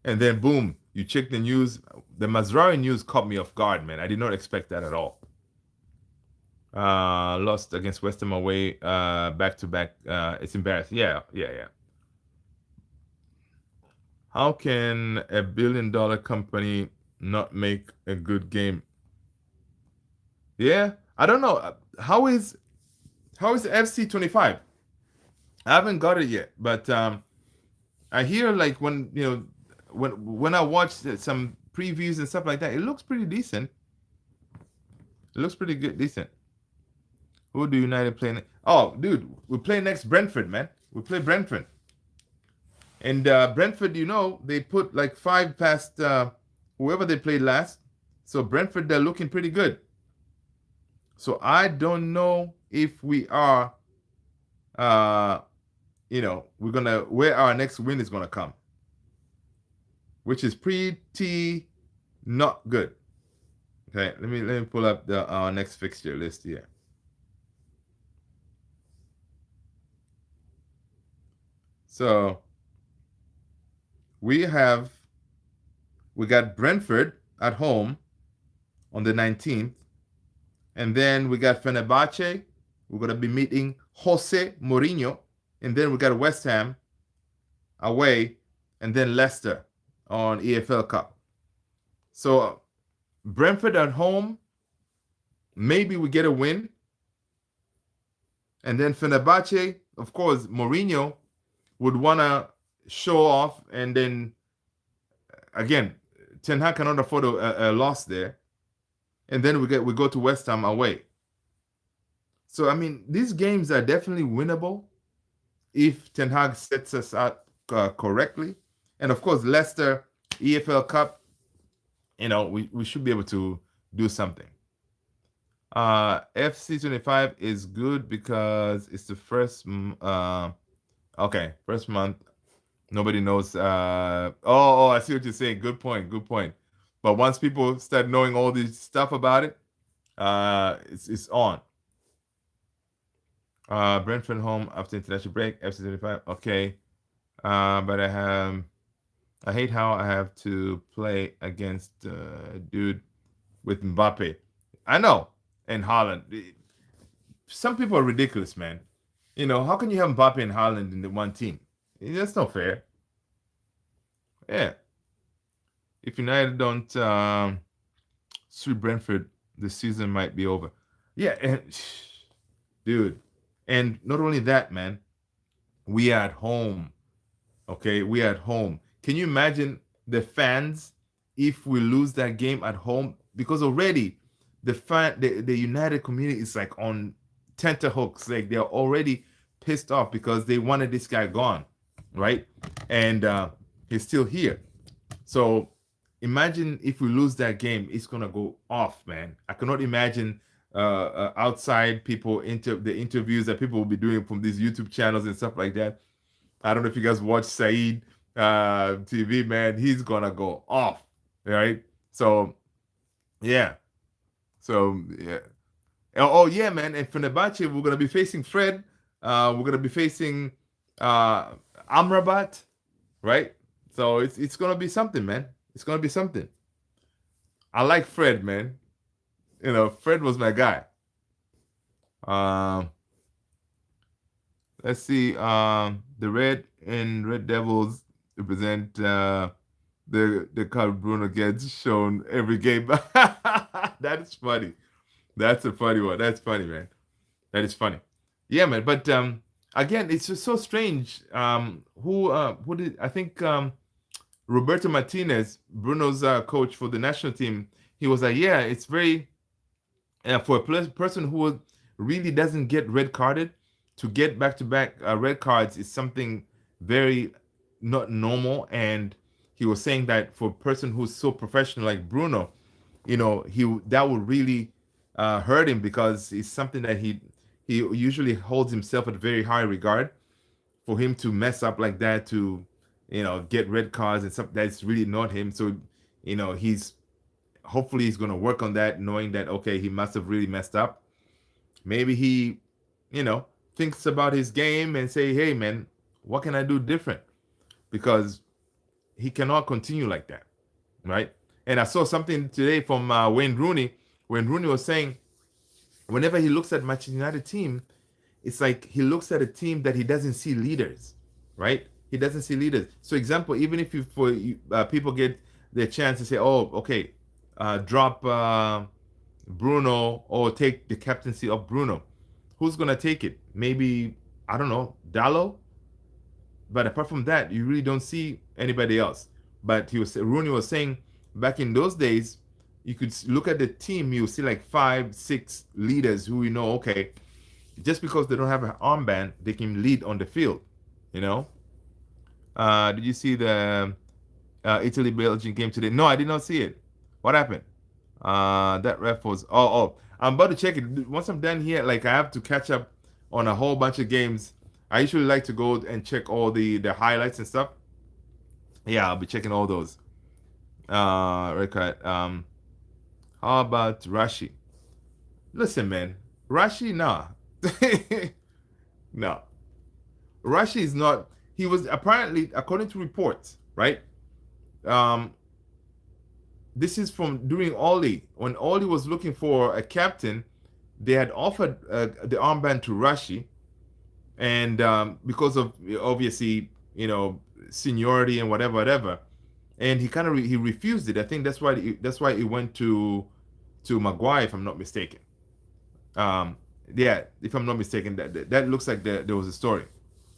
And then boom, you check the news. The Mazraoui news caught me off guard, man. I did not expect that at all. Lost against West Ham away, back to back. It's embarrassing. Yeah. How can a billion-dollar company not make a good game? Yeah, I don't know. How is FC25? I haven't got it yet, but I hear like when when I watch some previews and stuff like that, it looks pretty decent. It looks pretty good, decent. Who do United play? Oh, dude, we play next Brentford, man. We play Brentford, and Brentford, they put like 5 past whoever they played last. So Brentford, they're looking pretty good. So I don't know if we are, we're gonna where our next win is gonna come, which is pretty not good. Okay, let me pull up the our next fixture list here. So we got Brentford at home on the 19th, and then we got Fenerbahce. We're gonna be meeting Jose Mourinho, and then we got West Ham away, and then Leicester on EFL Cup. So Brentford at home, maybe we get a win. And then Fenerbahce, of course, Mourinho would want to show off. And then, again, Ten Hag cannot afford a loss there. And then we go to West Ham away. So, I mean, these games are definitely winnable if Ten Hag sets us out correctly. And, of course, Leicester, EFL Cup, we should be able to do something. FC25 is good because it's the first first month. Nobody knows. I see what you're saying. Good point. But once people start knowing all this stuff about it, it's on. Brentford home after international break. FC25. Okay. But I hate how I have to play against dude with Mbappe. I know. And Haaland. Some people are ridiculous, man. How can you have Mbappe and Haaland in the one team? That's not fair. Yeah. If United don't sweep Brentford, the season might be over. Yeah, and dude. And not only that, man. We are at home. Okay, we are at home. Can you imagine the fans if we lose that game at home? Because already the United community is like on tenterhooks. Like they're already pissed off because they wanted this guy gone, right? And he's still here. So imagine if we lose that game, it's gonna go off, man. I cannot imagine outside people the interviews that people will be doing from these YouTube channels and stuff like that. I don't know if you guys watch Saeed TV, man. He's gonna go off, right? So yeah. So yeah. Oh yeah, man. And Fenerbahce, we're gonna be facing Fred. We're gonna be facing Amrabat, right? So it's gonna be something, man. It's gonna be something. I like Fred, man. Fred was my guy. Let's see. The Red Devils represent the card Bruno gets shown every game. That is funny. That's a funny one. That's funny, man. That is funny. Yeah, man. But again, it's just so strange. Who did I think Roberto Martinez, Bruno's coach for the national team, he was like, yeah, it's very for a person who really doesn't get red carded, to get back-to-back red cards is something very not normal. And he was saying that for a person who's so professional like Bruno, that would really hurt him, because it's something that he usually holds himself at very high regard. For him to mess up like that, to get red cards and stuff, that's really not him. So hopefully he's going to work on that, knowing that, okay, he must have really messed up. Maybe he thinks about his game and say, hey man, what can I do different? because he cannot continue like that, right? And I saw something today from Wayne Rooney. Wayne Rooney was saying whenever he looks at Manchester United team, it's like he looks at a team that he doesn't see leaders, right? He doesn't see leaders. So, example, even if people get the chance to say, "Oh, okay, drop Bruno or take the captaincy of Bruno," who's gonna take it? Maybe, I don't know, Dallo. But apart from that, you really don't see anybody else. But Rooney was saying back in those days, you could look at the team, you see like 5, 6 leaders who you know, okay, just because they don't have an armband, they can lead on the field. You know. Did you see the Italy Belgium game today? No, I did not see it. What happened? That ref was. Oh. I'm about to check it. Once I'm done here, like I have to catch up on a whole bunch of games. I usually like to go and check all the highlights and stuff. Yeah, I'll be checking all those. Record. How about Rashi? Listen, man, Rashi, nah, no. Rashi is not. He was apparently, according to reports, right? This is from during Oli. When Oli was looking for a captain, they had offered the armband to Rashi, and because of obviously seniority and whatever, and he kind of he refused it. I think that's why it went to Maguire, if I'm not mistaken. Yeah, if I'm not mistaken, that looks like there was a story.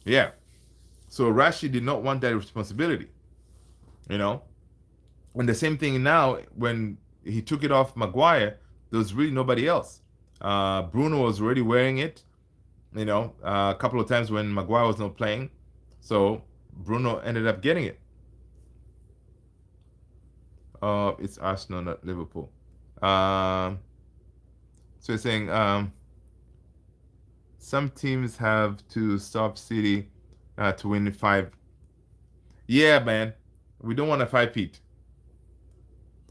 Yeah, so Rashi did not want that responsibility, And the same thing now, when he took it off Maguire, there was really nobody else. Bruno was already wearing it, a couple of times when Maguire was not playing. So Bruno ended up getting it. It's Arsenal, not Liverpool. So it's saying some teams have to stop City to win 5. Yeah, man. We don't want a 5-peat.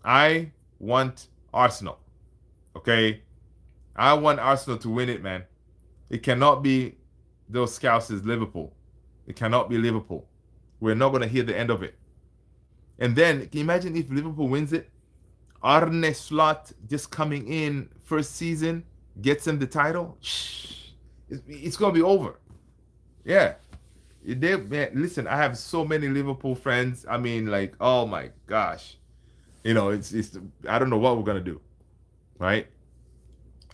I want Arsenal. Okay? I want Arsenal to win it, man. It cannot be those Scousers, Liverpool. It cannot be Liverpool. We're not going to hear the end of it. And then, can you imagine if Liverpool wins it? Arne Slot just coming in first season, gets them the title. It's going to be over. Yeah. Man, listen, I have so many Liverpool friends. I mean, like, oh my gosh. It's I don't know what we're going to do. Right?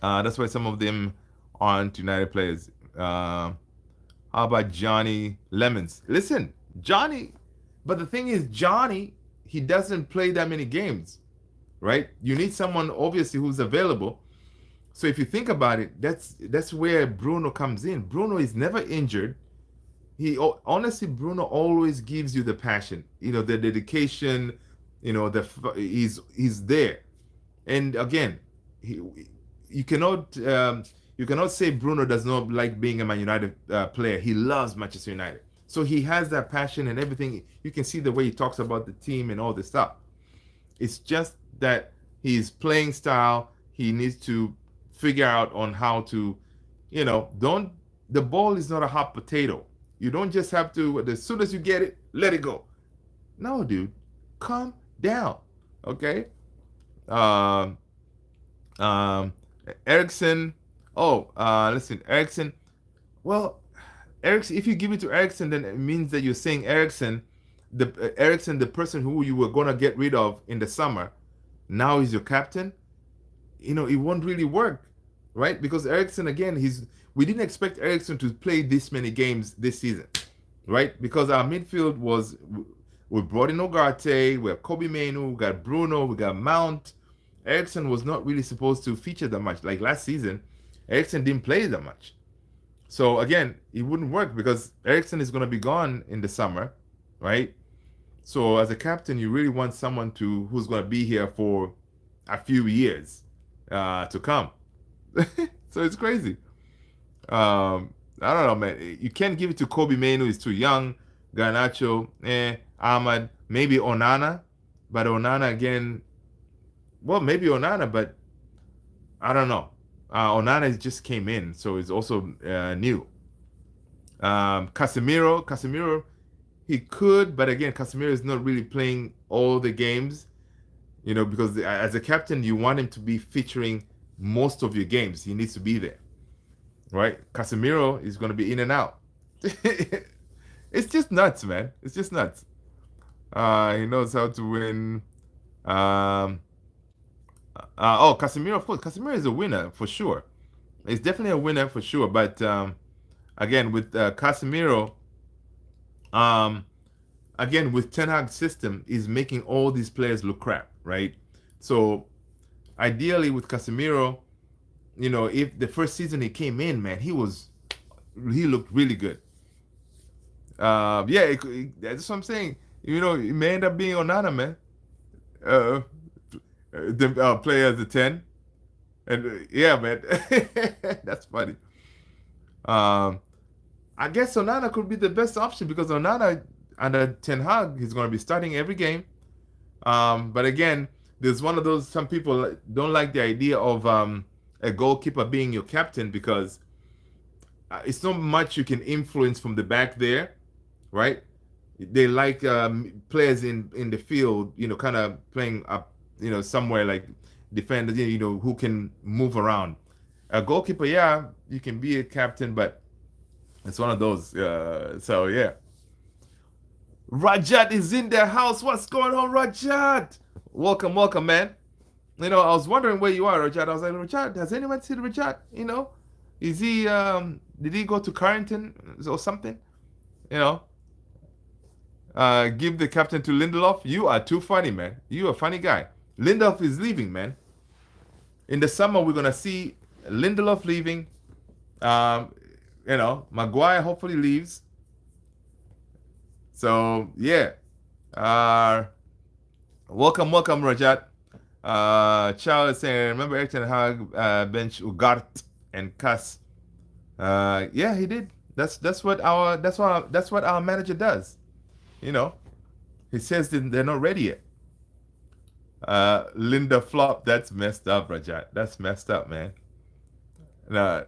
That's why some of them aren't United players. How about Johnny Lemons? Listen, Johnny, but the thing is, Johnny, he doesn't play that many games, right? You need someone obviously who's available. So if you think about it, that's where Bruno comes in. Bruno is never injured. Honestly, Bruno always gives you the passion, the dedication, he's there. And again, you cannot say Bruno does not like being a Man United player. He loves Manchester United. So he has that passion and everything. You can see the way he talks about the team and all this stuff. It's just that his playing style, he needs to figure out on how to, the ball is not a hot potato. You don't just have to, as soon as you get it, let it go. No, dude, calm down, okay? Eriksen. Listen, Eriksen. Well, Eriksen. If you give it to Eriksen, then it means that you're saying Eriksen, the person who you were gonna get rid of in the summer, now is your captain. It won't really work, right? Because Eriksen, again, we didn't expect Eriksen to play this many games this season, right? Because our midfield we brought in Ugarte, we have Kobe Mainoo, we got Bruno, we got Mount. Eriksen was not really supposed to feature that much. Like last season, Eriksen didn't play that much. So again, it wouldn't work because Eriksen is going to be gone in the summer, right? So as a captain, you really want someone who's going to be here for a few years to come. So it's crazy. I don't know, man. You can't give it to Kobe Mainoo. He's too young. Garnacho, Ahmad, maybe Onana. But Onana again, well, maybe Onana, but I don't know. Onana just came in, so it's also new. Casemiro, he could, but again, Casemiro is not really playing all the games, because as a captain, you want him to be featuring most of your games. He needs to be there, right? Casemiro is going to be in and out. It's just nuts, man. It's just nuts. He knows how to win. Um, Casemiro, of course. Casemiro is a winner for sure. He's definitely a winner for sure. But again, with Casemiro, um, again with Ten Hag's system, is making all these players look crap, right? So ideally, with Casemiro, if the first season he came in, man, he looked really good. That's what I'm saying. It may end up being Onana, man. The player as a 10. And yeah, man, that's funny. I guess Onana could be the best option because Onana under Ten Hag, he's going to be starting every game. But again, there's one of those, some people don't like the idea of a goalkeeper being your captain because it's not much you can influence from the back there, right? They like players in the field, kind of playing up, somewhere like defenders, who can move around. A goalkeeper, yeah, you can be a captain, but it's one of those. So yeah. Rajat is in the house. What's going on, Rajat? Welcome, man. I was wondering where you are, Rajat. I was like, Rajat, has anyone seen Rajat? Is he did he go to Carrington or something? Give the captain to Lindelof. You are too funny, man. You a funny guy. Lindelof is leaving, man. In the summer, we're gonna see Lindelof leaving. Maguire hopefully leaves. So yeah. Welcome, Rajat. Charles is saying, remember Erik ten Hag bench Ugarte and Cass. Yeah, he did. That's what our manager does. He says they're not ready yet. Linda Flop, that's messed up, Rajat. That's messed up, man. Nah,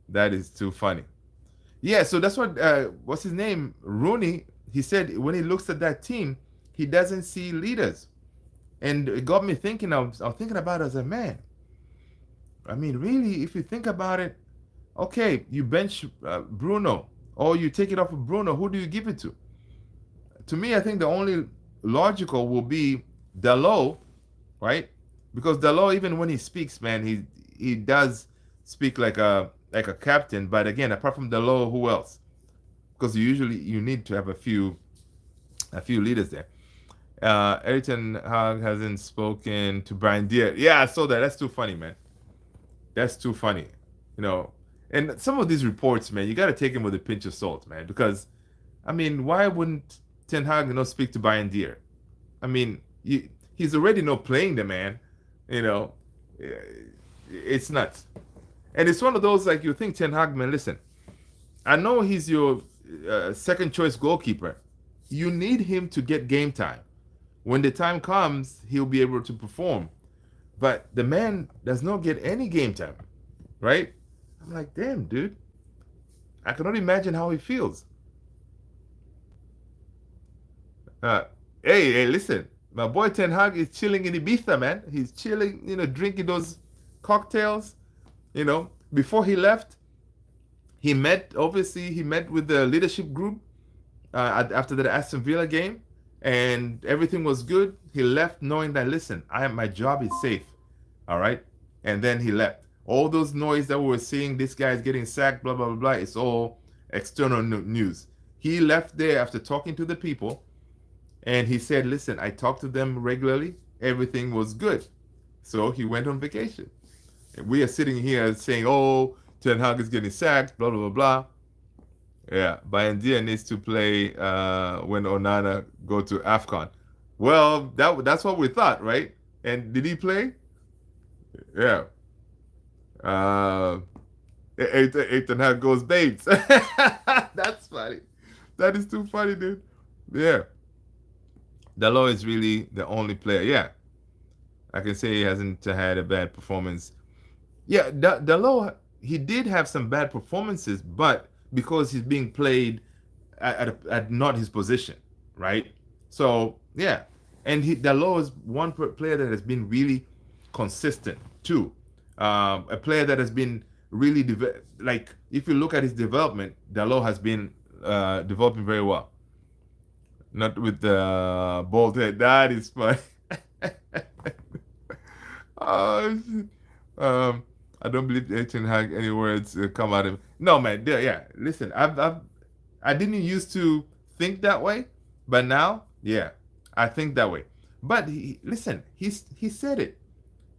that is too funny. Yeah, so that's what what's his name? Rooney, he said when he looks at that team, he doesn't see leaders. And it got me thinking, I was thinking about it as a man. I mean, really, if you think about it, okay, you bench Bruno, or you take it off of Bruno, who do you give it to? To me, I think the only logical will be Dalot, right? Because Dalot, even when he speaks, man, he does speak like a captain. But again, apart from Dalot, who else? Because you need to have a few leaders there. Erik ten Hag hasn't spoken to Brian Dier. Yeah, I saw that. That's too funny, man. That's too funny. And some of these reports, man, you got to take them with a pinch of salt, man. Because, I mean, why wouldn't Ten Hag not speak to Brian Dier? I mean, he's already not playing the man. It's nuts. And it's one of those, like, you think Ten Hag, man, listen, I know he's your second choice goalkeeper. You need him to get game time. When the time comes, he'll be able to perform. But the man does not get any game time, right? I'm like, damn, dude. I cannot imagine how he feels. Hey, listen. My boy Ten Hag is chilling in Ibiza, man. He's chilling, drinking those cocktails. Before he left, he met with the leadership group after the Aston Villa game, and everything was good. He left knowing that, listen, my job is safe, all right? And then he left. All those noise that we were seeing, this guy is getting sacked, blah, blah, blah, blah, it's all external news. He left there after talking to the people, and he said, listen, I talked to them regularly. Everything was good. So he went on vacation. And we are sitting here saying, oh, Ten Hag is getting sacked, blah, blah, blah, blah. Yeah, Brian Dier needs to play when Onana go to AFCON. Well, that's what we thought, right? And did he play? Yeah. Ten Hag goes babes. That's funny. That is too funny, dude. Yeah. Dalot is really the only player. Yeah. I can say he hasn't had a bad performance. Yeah, Dalot, he did have some bad performances, but because he's being played at not his position, right? So yeah, and Dalot is one player that has been really consistent too. A player that has been really like if you look at his development, Dalot has been developing very well. Not with the bald head. That is fun. Oh, I don't believe Ten Hag any words come out of him. No, man. Yeah, listen, I didn't used to think that way, but now, yeah, I think that way. But listen, he said it,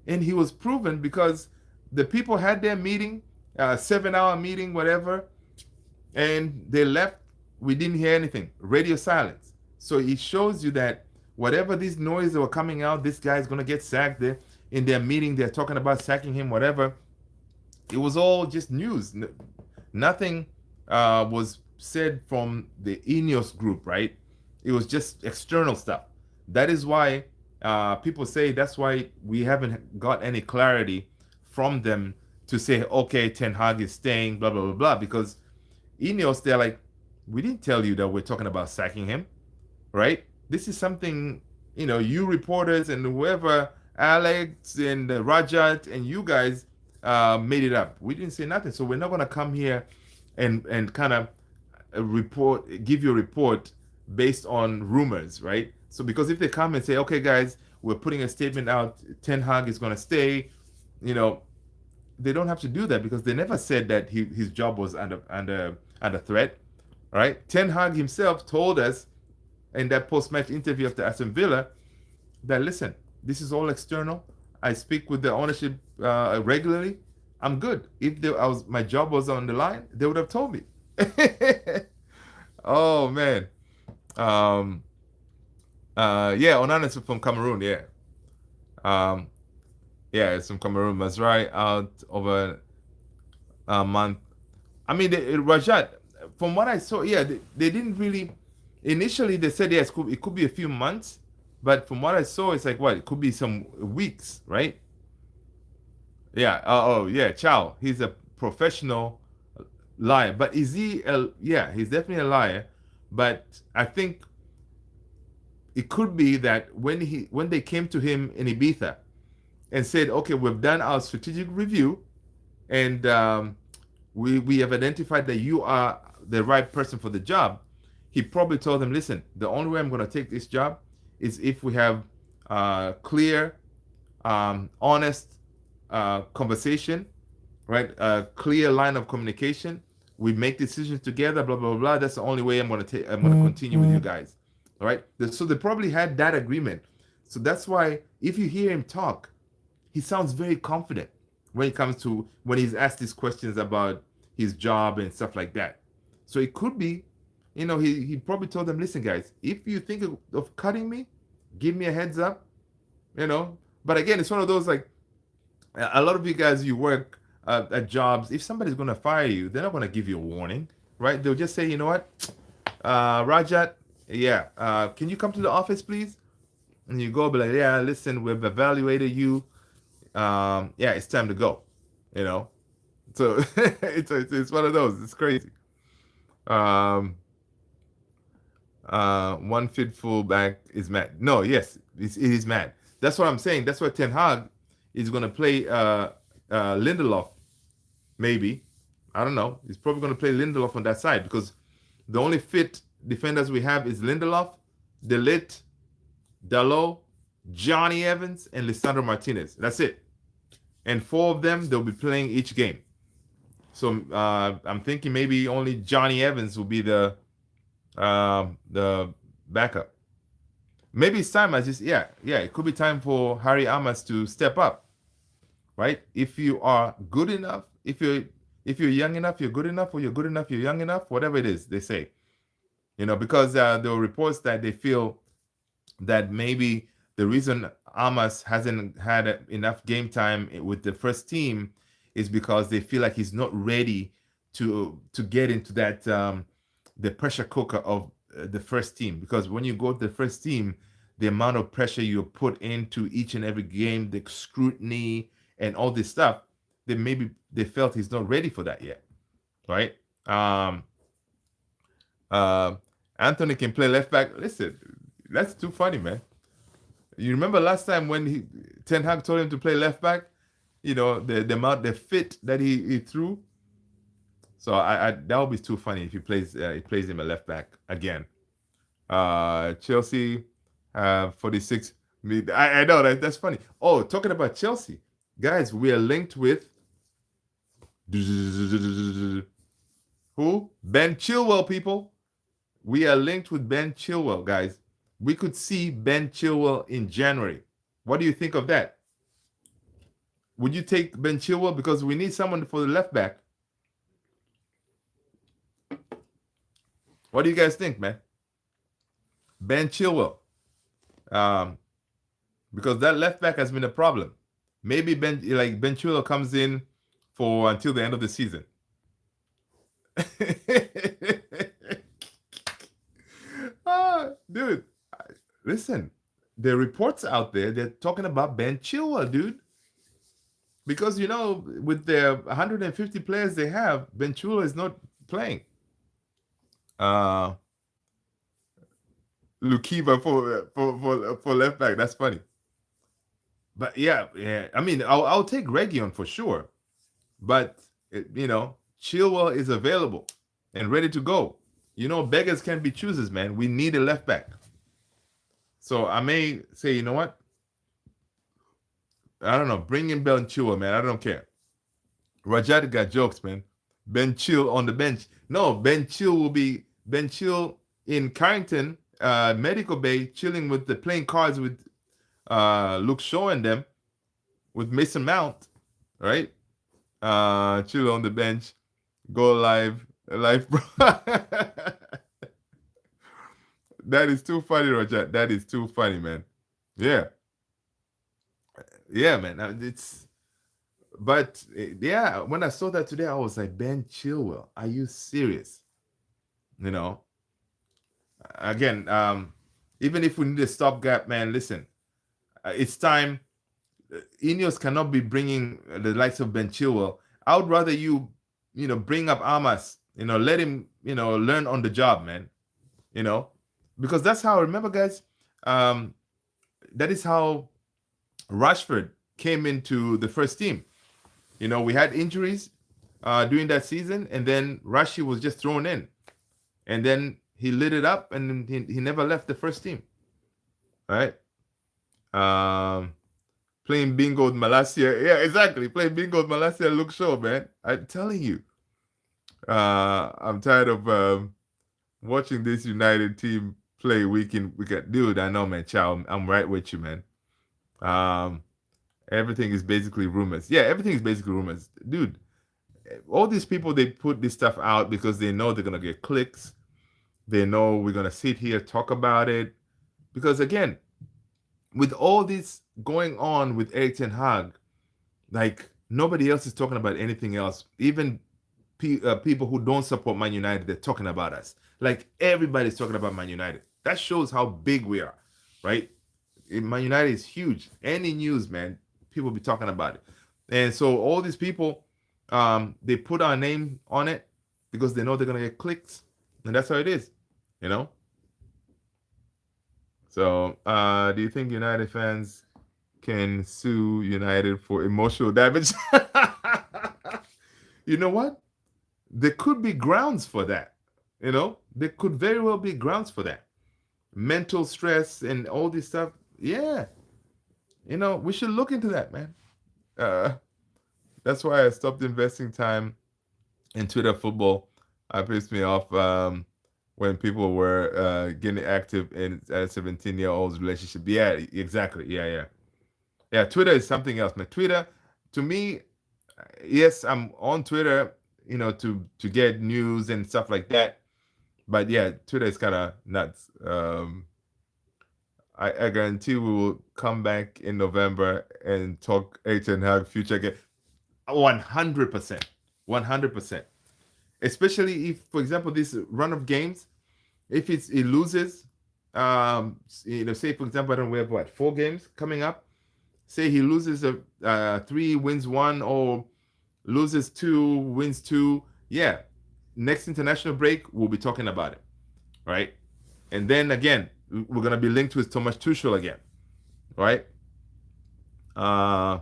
and he was proven because the people had their meeting, 7 hour meeting, whatever, and they left. We didn't hear anything. Radio silence. So it shows you that whatever these noises that were coming out, this guy's gonna get sacked. There in their meeting, they're talking about sacking him, whatever. It was all just news. Nothing was said from the Ineos group, right? It was just external stuff. That is why people say that's why we haven't got any clarity from them to say, okay, Ten Hag is staying, blah, blah, blah, blah. Because Ineos, they're like, we didn't tell you that we're talking about sacking him, right? This is something, you reporters and whoever, Alex and Rajat and you guys made it up. We didn't say nothing. So we're not going to come here and kind of give you a report based on rumors, right? So because if they come and say, okay, guys, we're putting a statement out, Ten Hag is going to stay, they don't have to do that because they never said that his job was under threat, right? Ten Hag himself told us in that post-match interview after Aston Villa that, listen, this is all external. I speak with the ownership regularly. I'm good. If my job was on the line, they would have told me. Oh man. Yeah, Onana is from Cameroon. Yeah. Yeah, it's from Cameroon. Mazraoui out over a month. I mean, Rajat, from what I saw, yeah, they didn't really. Initially, they said yes, it could be a few months, but from what I saw, it's like what it could be some weeks, right? Yeah. Oh, yeah. Chow. He's a professional liar, but is he? Yeah, he's definitely a liar. But I think it could be that when they came to him in Ibiza and said, okay, we've done our strategic review, and we have identified that you are the right person for the job. He probably told them, listen, the only way I'm going to take this job is if we have clear, honest conversation, right? A clear line of communication. We make decisions together, blah, blah, blah. That's the only way I'm going to continue with you guys. All right. So they probably had that agreement. So that's why if you hear him talk, he sounds very confident when it comes to when he's asked these questions about his job and stuff like that. So it could be, he probably told them, listen, guys, if you think of cutting me, give me a heads up, But again, it's one of those, like, a lot of you guys, you work at jobs. If somebody's going to fire you, they're not going to give you a warning, right? They'll just say, you know what, Rajat, yeah, can you come to the office, please? And you go, be like, yeah, listen, we've evaluated you. Yeah, it's time to go, So it's one of those. It's crazy. One fit fullback is mad. No, yes, it is mad. That's what I'm saying. That's why Ten Hag is going to play Lindelof. Maybe, I don't know. He's probably going to play Lindelof on that side because the only fit defenders we have is Lindelof, De Ligt, Dalot, Johnny Evans, and Lisandro Martinez. That's it. And 4 of them, they'll be playing each game. So I'm thinking maybe only Johnny Evans will be the backup. Maybe it's time. It could be time for Harry Amas to step up, right? If you are good enough, if you're young enough, you're good enough, or you're good enough, you're young enough, whatever it is, they say, because there are reports that they feel that maybe the reason Amas hasn't had enough game time with the first team is because they feel like he's not ready to get into that the pressure cooker of the first team. Because when you go to the first team, the amount of pressure you put into each and every game, the scrutiny and all this stuff, they felt he's not ready for that yet, right? Uh, Anthony can play left back. Listen, that's too funny, man. You remember last time when Ten Hag told him to play left back? You know the amount the fit that he threw. So I that would be too funny if he plays him a left back again. Chelsea 46. I know that's funny. Oh, talking about Chelsea, guys, we are linked with who? Ben Chilwell, people. We are linked with Ben Chilwell, guys. We could see Ben Chilwell in January. What do you think of that? Would you take Ben Chilwell? Because we need someone for the left back. What do you guys think, man? Ben Chilwell. Because that left back has been a problem. Maybe Ben Chilwell comes in for until the end of the season. Dude, listen, the reports out there, they're talking about Ben Chilwell, dude. Because, you know, with the 150 players they have, Ben Chilwell is not playing. Lukiva for left back. That's funny. But yeah. I mean, I'll take Region for sure. But, you know, Chilwell is available and ready to go. You know, beggars can't be choosers, man. We need a left back. So I may say, you know what? I don't know. Bring in Ben Chilwell, man. I don't care. Rajat got jokes, man. Ben Chill on the bench. No, Ben Chill will be Ben Chill in Carrington, Medical Bay, chilling with playing cards with Luke Shaw and them, with Mason Mount, right? Chill on the bench, go live, bro. That is too funny, Rajat. That is too funny, man. Yeah, man. But yeah, when I saw that today, I was like, Ben Chilwell, are you serious? You know, again, even if we need a stopgap, man, listen, it's time. Ineos cannot be bringing the likes of Ben Chilwell. I would rather you bring up Amas, let him, learn on the job, man, because that's how, remember, guys, that is how Rashford came into the first team. We had injuries during that season, and then Rashi was just thrown in, and then he lit it up, and he never left the first team. All right. Playing bingo with Malacia. Yeah, exactly. Playing bingo with Malacia Luke Shaw, man. I'm telling you. I'm tired of watching this United team play week in, week out. Dude, I know, man. Chow, I'm right with you, man. Everything is basically rumors. Yeah, everything is basically rumors. Dude, all these people, they put this stuff out because they know they're going to get clicks. They know we're going to sit here, talk about it. Because, again, with all this going on with Erik ten Hag, like, nobody else is talking about anything else. Even people who don't support Man United, they're talking about us. Like, everybody's talking about Man United. That shows how big we are, right? Man United is huge. Any news, man, people be talking about it. And so all these people, they put our name on it because they know they're going to get clicks. And that's how it is, So, do you think United fans can sue United for emotional damage? You know what? There could be grounds for that. There could very well be grounds for that. Mental stress and all this stuff. Yeah. We should look into that, man. That's why I stopped investing time in Twitter football. It pissed me off when people were getting active in a 17-year-old's relationship. Yeah, exactly. Yeah. Twitter is something else, man. Twitter, to me, yes, I'm on Twitter, to get news and stuff like that. But yeah, Twitter is kind of nuts. I guarantee we will come back in November and talk Erik ten Hag future again. 100%. 100%. Especially if, for example, this run of games, if it loses, say, for example, I don't know, we have 4 games coming up. Say he loses 3, wins 1, or loses 2, wins 2. Yeah. Next international break, we'll be talking about it. right? And then again, we're gonna be linked with Thomas Tuchel again, right? Uh,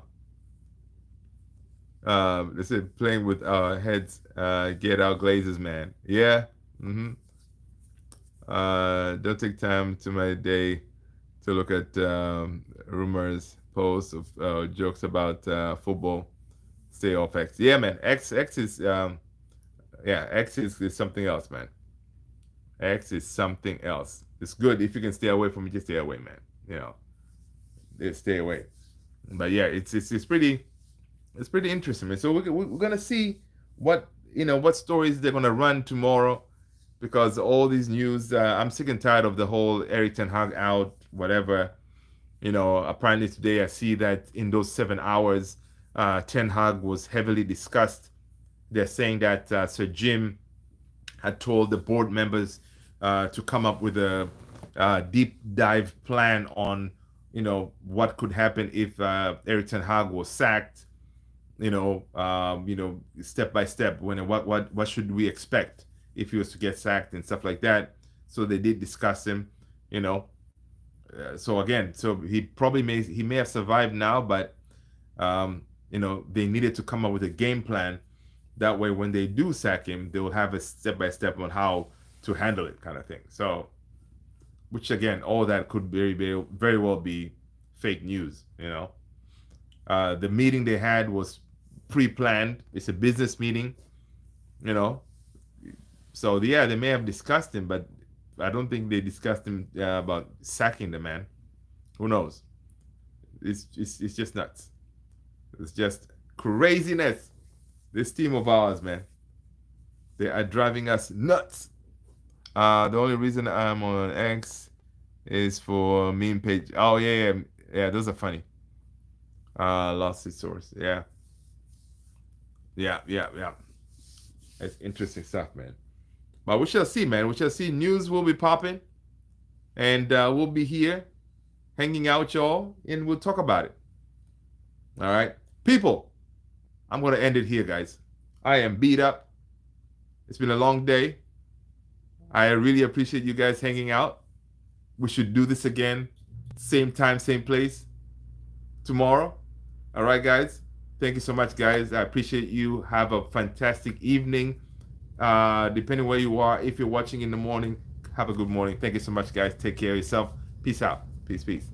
this is playing with our heads. Get out Glazers, man. Yeah. Mm-hmm. Don't take time to my day to look at rumors, posts of jokes about football. Stay off X. Yeah, man. X is yeah, is something else, man. X is something else. It's good if you can stay away from it. Just stay away, man. You know, just stay away. But yeah, it's pretty interesting, man. So we're gonna see what what stories they're gonna run tomorrow, because all these news. I'm sick and tired of the whole Eric Ten Hag out, whatever. Apparently today I see that in those 7 hours, Ten Hag was heavily discussed. They're saying that Sir Jim had told the board members to come up with a deep dive plan on, what could happen if Eric Ten Hag was sacked. Step by step. What should we expect if he was to get sacked and stuff like that. So they did discuss him. So again, so he may have survived now, but they needed to come up with a game plan. That way, when they do sack him, they will have a step by step on how to handle it, kind of thing. So, which again, all that could very well be fake news. The meeting they had was pre-planned. It's a business meeting. So yeah, they may have discussed him, but I don't think they discussed him about sacking the man. Who knows? It's just nuts. It's just craziness. This team of ours, man, they are driving us nuts. The only reason I'm on X is for meme page. Oh yeah. Those are funny. Lost its source. Yeah. It's interesting stuff, man. But we shall see, man. We shall see. News will be popping, and we'll be here, hanging out, y'all, and we'll talk about it. All right, people. I'm gonna end it here, guys. I am beat up. It's been a long day. I really appreciate you guys hanging out. We should do this again, same time, same place, tomorrow. All right, guys. Thank you so much, guys. I appreciate you. Have a fantastic evening. Depending where you are, if you're watching in the morning, have a good morning. Thank you so much, guys. Take care of yourself. Peace out. Peace.